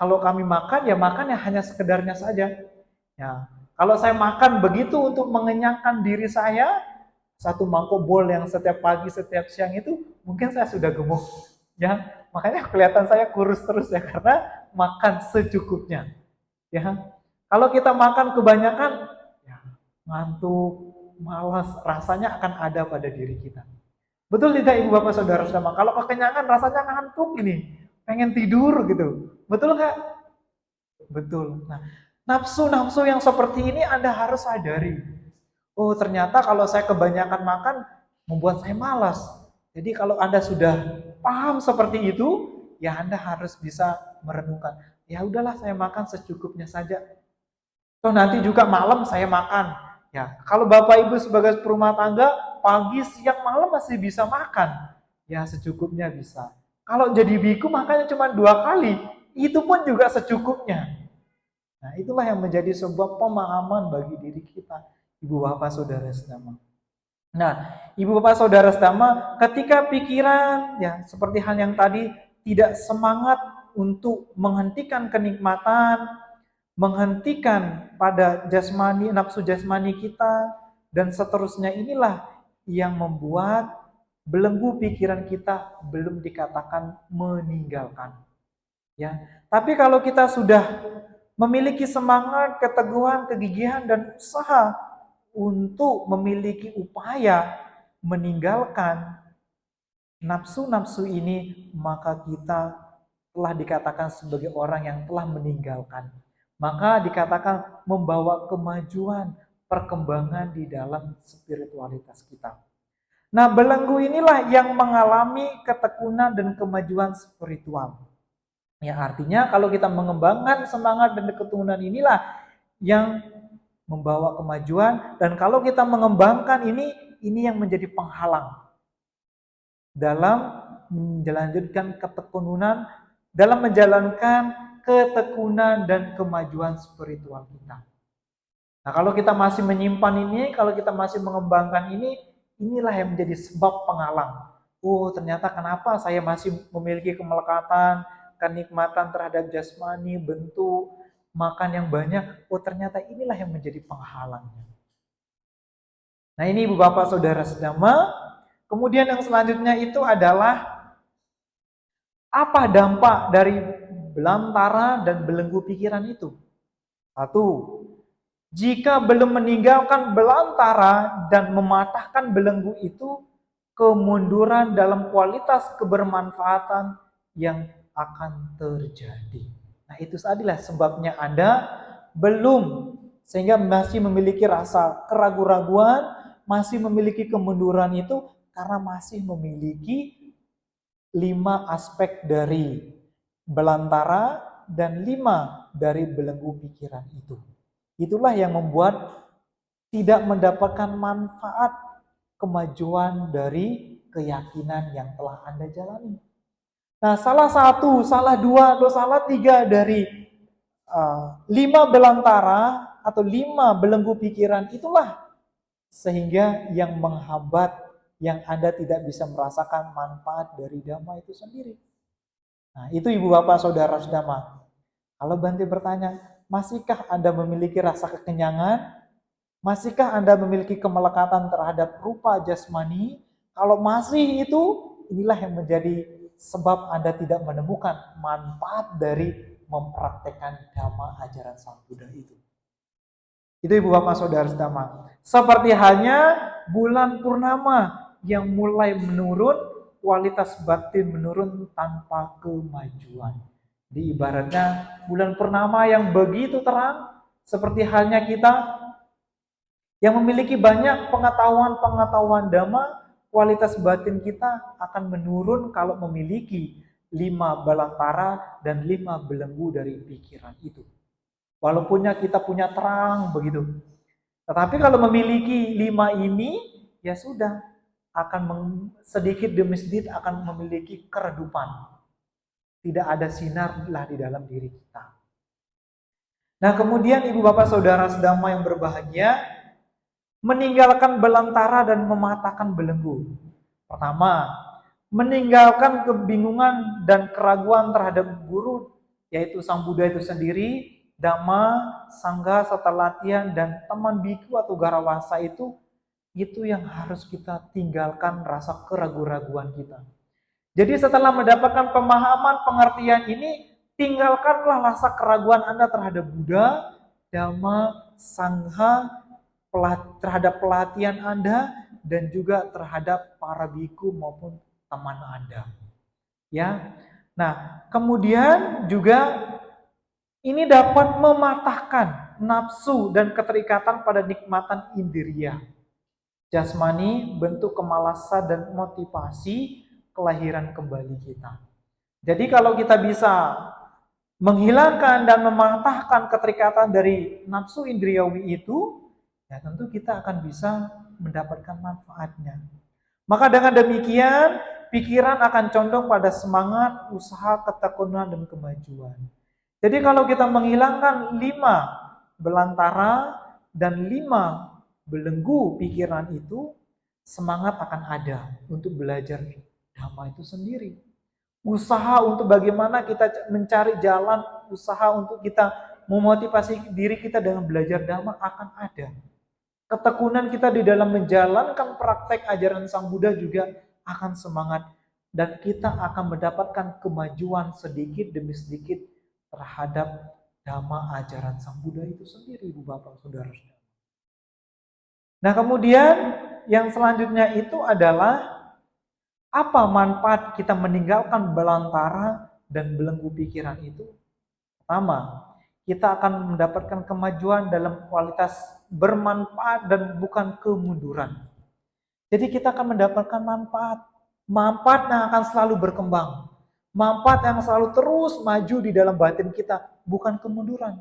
kalau kami makan, ya makan ya hanya sekedarnya saja. Ya, kalau saya makan begitu untuk mengenyangkan diri saya, satu mangkok bol yang setiap pagi, setiap siang itu, mungkin saya sudah gemuk. Ya, makanya kelihatan saya kurus terus ya, karena makan secukupnya. Ya, kalau kita makan kebanyakan, ya, ngantuk, malas, rasanya akan ada pada diri kita. Betul tidak Ibu Bapak Saudara semua? Kalau kekenyangan rasanya ngantuk ini, pengen tidur gitu. Betul nggak? Betul. Nah, nafsu-nafsu yang seperti ini Anda harus sadari. Oh, ternyata kalau saya kebanyakan makan membuat saya malas. Jadi kalau Anda sudah paham seperti itu, ya Anda harus bisa merenungkan. Ya udahlah, saya makan secukupnya saja. Toh nanti juga malam saya makan. Ya, kalau Bapak Ibu sebagai perumah tangga, pagi, siang, malam masih bisa makan. Ya, secukupnya bisa. Kalau jadi biku makannya cuma 2 kali, itu pun juga secukupnya. Nah, itulah yang menjadi sebuah pemahaman bagi diri kita, Ibu Bapak Saudara sedama. Nah, Ibu Bapak Saudara sedama, ketika pikiran ya seperti hal yang tadi tidak semangat untuk menghentikan kenikmatan, menghentikan pada jasmani, nafsu jasmani kita dan seterusnya, inilah yang membuat belenggu pikiran kita belum dikatakan meninggalkan. Ya, tapi kalau kita sudah memiliki semangat, keteguhan, kegigihan, dan usaha untuk memiliki upaya meninggalkan nafsu-nafsu ini, maka kita telah dikatakan sebagai orang yang telah meninggalkan. Maka dikatakan membawa kemajuan, perkembangan di dalam spiritualitas kita. Nah, belenggu inilah yang mengalami ketekunan dan kemajuan spiritual. Ya, artinya kalau kita mengembangkan semangat dan ketekunan inilah yang membawa kemajuan, dan kalau kita mengembangkan ini yang menjadi penghalang dalam menjalankan ketekunan, dalam menjalankan ketekunan dan kemajuan spiritual kita. Nah, kalau kita masih menyimpan ini, kalau kita masih mengembangkan ini, inilah yang menjadi sebab penghalang. Oh, ternyata kenapa saya masih memiliki kemelekatan, kenikmatan terhadap jasmani, bentuk, makan yang banyak. Oh, ternyata inilah yang menjadi penghalangnya. Nah, ini Ibu Bapak Saudara sedama. Kemudian yang selanjutnya itu adalah apa dampak dari belantara dan belenggu pikiran itu? Satu, jika belum meninggalkan belantara dan mematahkan belenggu itu, kemunduran dalam kualitas kebermanfaatan yang akan terjadi. Nah, itu tadilah sebabnya Anda belum, sehingga masih memiliki rasa keraguan-raguan, masih memiliki kemunduran itu karena masih memiliki 5 aspek dari belantara dan 5 dari belenggu pikiran itu. Itulah yang membuat tidak mendapatkan manfaat kemajuan dari keyakinan yang telah Anda jalani. Nah, salah 1, salah 2, atau salah 3 dari 5 belantara atau 5 belenggu pikiran itulah sehingga yang menghambat yang Anda tidak bisa merasakan manfaat dari Dhamma itu sendiri. Nah, itu Ibu Bapak Saudara Dhamma. Kalau Bante bertanya, masihkah Anda memiliki rasa kekenyangan? Masihkah Anda memiliki kemelekatan terhadap rupa jasmani? Kalau masih itu, inilah yang menjadi sebab Anda tidak menemukan manfaat dari mempraktekkan Dhamma ajaran Sang Buddha itu. Itu Ibu Bapak Saudara Dhamma. Seperti halnya bulan purnama yang mulai menurun, kualitas batin menurun tanpa kemajuan. Di ibaratnya bulan purnama yang begitu terang, seperti halnya kita yang memiliki banyak pengetahuan-pengetahuan Dhamma, kualitas batin kita akan menurun kalau memiliki 5 balantara dan 5 belenggu dari pikiran itu. Walaupun kita punya terang begitu. Tetapi kalau memiliki 5 ini, ya sudah, akan sedikit demi sedikit akan memiliki keredupan. Tidak ada sinar lah di dalam diri kita. Nah, kemudian Ibu Bapak Saudara Sedama yang berbahagia, meninggalkan belantara dan mematahkan belenggu. Pertama, meninggalkan kebingungan dan keraguan terhadap guru, yaitu Sang Buddha itu sendiri, Dhamma, Sangha, serta latihan, dan teman biku atau garawasa itu yang harus kita tinggalkan rasa keraguan-raguan kita. Jadi setelah mendapatkan pemahaman, pengertian ini, tinggalkanlah rasa keraguan Anda terhadap Buddha, Dhamma, Sangha, terhadap pelatihan Anda, dan juga terhadap para biku maupun teman Anda. Ya. Nah, kemudian juga ini dapat mematahkan nafsu dan keterikatan pada nikmatan indriya. Jasmani, bentuk kemalasan dan motivasi kelahiran kembali kita. Jadi kalau kita bisa menghilangkan dan mematahkan keterikatan dari nafsu indriyawi itu, ya tentu kita akan bisa mendapatkan manfaatnya. Maka dengan demikian, pikiran akan condong pada semangat, usaha, ketekunan, dan kemajuan. Jadi kalau kita menghilangkan 5 belantara dan 5 belenggu pikiran itu, semangat akan ada untuk belajar Dhamma itu sendiri. Usaha untuk bagaimana kita mencari jalan, usaha untuk kita memotivasi diri kita dengan belajar Dhamma akan ada. Ketekunan kita di dalam menjalankan praktek ajaran Sang Buddha juga akan semangat. Dan kita akan mendapatkan kemajuan sedikit demi sedikit terhadap Dhamma ajaran Sang Buddha itu sendiri, Ibu Bapak Saudara-saudara. Nah, kemudian yang selanjutnya itu adalah apa manfaat kita meninggalkan belantara dan belenggu pikiran itu? Pertama, kita akan mendapatkan kemajuan dalam kualitas bermanfaat dan bukan kemunduran. Jadi kita akan mendapatkan manfaat yang akan selalu berkembang. Manfaat yang selalu terus maju di dalam batin kita, bukan kemunduran.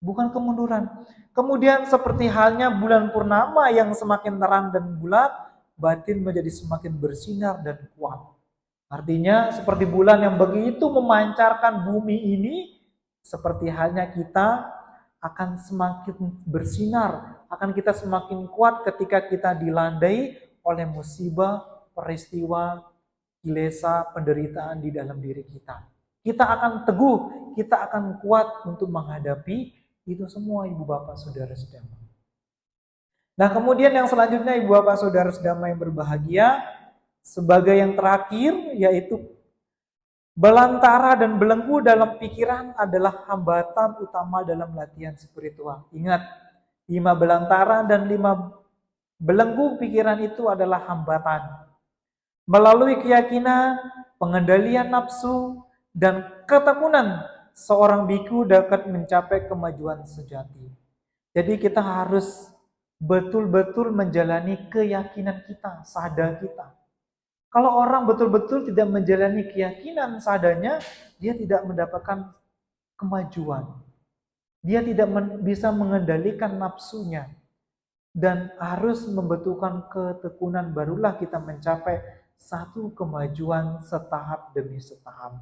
Bukan kemunduran. Kemudian seperti halnya bulan purnama yang semakin terang dan bulat, batin menjadi semakin bersinar dan kuat. Artinya seperti bulan yang begitu memancarkan bumi ini, seperti halnya kita akan semakin bersinar, akan kita semakin kuat ketika kita dilandai oleh musibah, peristiwa, kilesa, penderitaan di dalam diri kita. Kita akan teguh, kita akan kuat untuk menghadapi itu semua, Ibu Bapak Saudara-saudara. Nah, kemudian yang selanjutnya, Ibu Bapak Saudara-saudara yang berbahagia, sebagai yang terakhir yaitu belantara dan belenggu dalam pikiran adalah hambatan utama dalam latihan spiritual. Ingat, 5 belantara dan 5 belenggu pikiran itu adalah hambatan. Melalui keyakinan, pengendalian nafsu, dan ketekunan, seorang biku dapat mencapai kemajuan sejati. Jadi kita harus betul-betul menjalani keyakinan kita, sadar kita. Kalau orang betul-betul tidak menjalani keyakinan sadanya, dia tidak mendapatkan kemajuan. Dia tidak bisa mengendalikan nafsunya. Dan harus membutuhkan ketekunan, barulah kita mencapai satu kemajuan setahap demi setahap.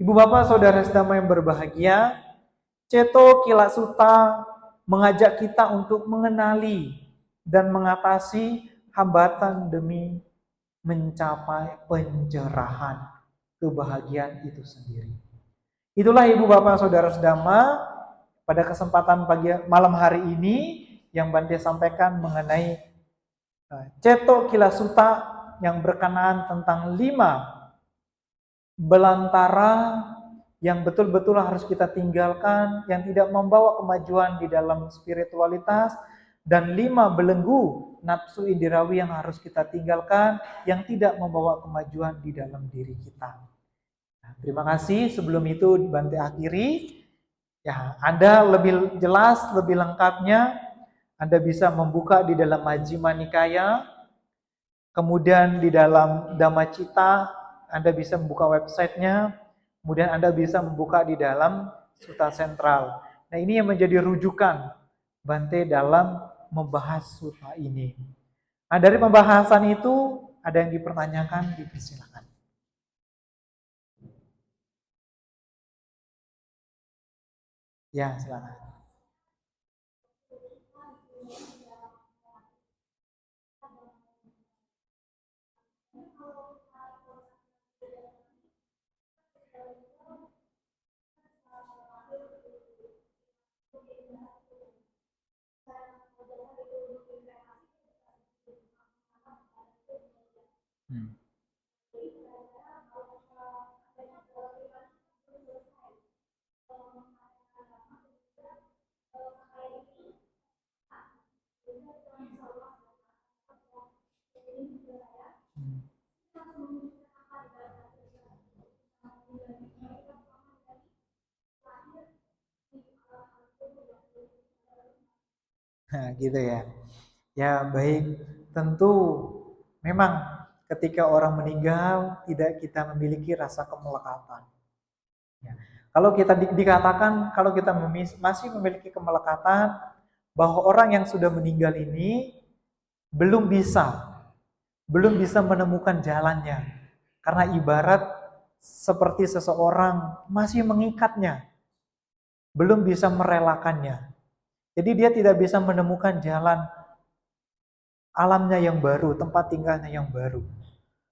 Ibu Bapak Saudara-saudara yang berbahagia, Ceto Kilasutta mengajak kita untuk mengenali dan mengatasi hambatan demi mencapai pencerahan kebahagiaan itu sendiri. Itulah Ibu Bapak Saudara Sedama pada kesempatan pagi malam hari ini yang Bante sampaikan mengenai Ceto Kilasuta yang berkenaan tentang 5 belantara yang betul-betul harus kita tinggalkan, yang tidak membawa kemajuan di dalam spiritualitas, dan 5 belenggu nafsu indirawi yang harus kita tinggalkan, yang tidak membawa kemajuan di dalam diri kita. Nah, terima kasih. Sebelum itu Bante akhiri. Ya, Anda lebih jelas, lebih lengkapnya, Anda bisa membuka di dalam Majjhima Nikaya, kemudian di dalam Dhammacita, Anda bisa membuka websitenya, kemudian Anda bisa membuka di dalam Sutta Sentral. Nah, ini yang menjadi rujukan Bante dalam membahas sutta ini. Nah, dari pembahasan itu, ada yang dipertanyakan, dipersilakan. Ya, silakan. Hmm. Hmm. Nah, gitu ya. Ya, baik. Tentu memang ketika orang meninggal tidak kita memiliki rasa kemelekatan. Ya. Kalau kita dikatakan kalau kita masih memiliki kemelekatan bahwa orang yang sudah meninggal ini belum bisa menemukan jalannya. Karena ibarat seperti seseorang masih mengikatnya, belum bisa merelakannya. Jadi dia tidak bisa menemukan jalan alamnya yang baru, tempat tinggalnya yang baru.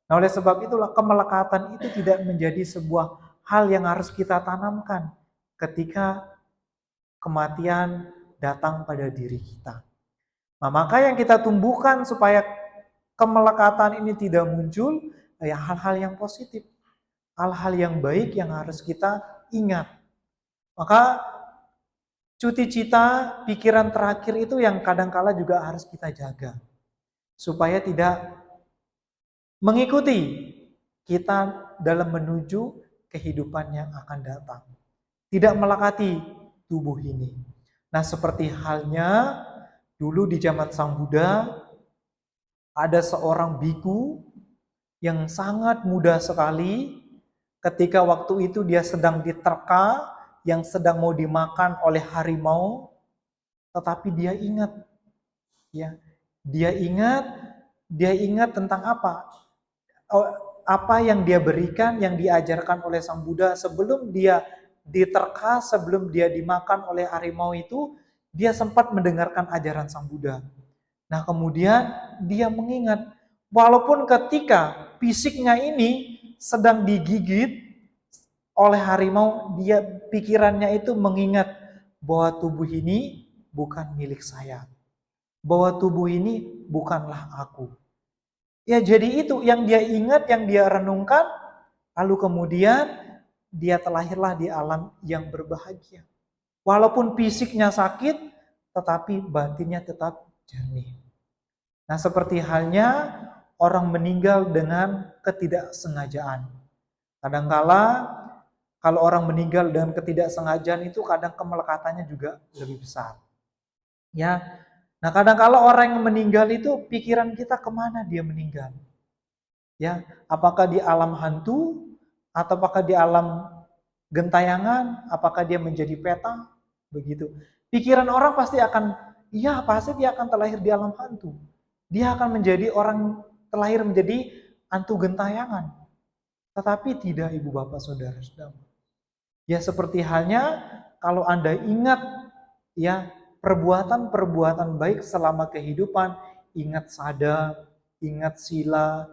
Nah, oleh sebab itulah kemelekatan itu tidak menjadi sebuah hal yang harus kita tanamkan ketika kematian datang pada diri kita. Nah, maka yang kita tumbuhkan supaya kemelekatan ini tidak muncul, ya hal-hal yang positif, hal-hal yang baik yang harus kita ingat. Maka cuti cita, pikiran terakhir itu yang kadangkala juga harus kita jaga. Supaya tidak mengikuti kita dalam menuju kehidupan yang akan datang. Tidak melekati tubuh ini. Nah, seperti halnya dulu di zaman Sang Buddha, ada seorang biku yang sangat muda sekali. Ketika waktu itu dia sedang diterka, yang sedang mau dimakan oleh harimau, tetapi dia ingat, ya, dia ingat tentang apa? Apa yang dia berikan, yang diajarkan oleh Sang Buddha sebelum dia diterka, sebelum dia dimakan oleh harimau itu, dia sempat mendengarkan ajaran Sang Buddha. Nah, kemudian dia mengingat, walaupun ketika fisiknya ini sedang digigit oleh harimau, dia pikirannya itu mengingat bahwa tubuh ini bukan milik saya. Bahwa tubuh ini bukanlah aku. Ya, jadi itu yang dia ingat, yang dia renungkan, lalu kemudian dia terlahirlah di alam yang berbahagia. Walaupun fisiknya sakit, tetapi batinnya tetap jernih. Nah, seperti halnya orang meninggal dengan ketidaksengajaan. Kadangkala kalau orang meninggal dengan ketidaksengajaan itu kadang kemelekatannya juga lebih besar. Ya, nah kadangkala orang yang meninggal itu pikiran kita kemana dia meninggal? Ya, apakah di alam hantu, atau apakah di alam gentayangan, apakah dia menjadi peta, begitu. Pikiran orang pasti akan, iya pasti dia akan terlahir di alam hantu. Dia akan menjadi orang terlahir menjadi hantu gentayangan. Tetapi tidak, Ibu Bapak Saudara Saudara. Ya seperti halnya kalau Anda ingat ya perbuatan-perbuatan baik selama kehidupan, ingat sadar, ingat sila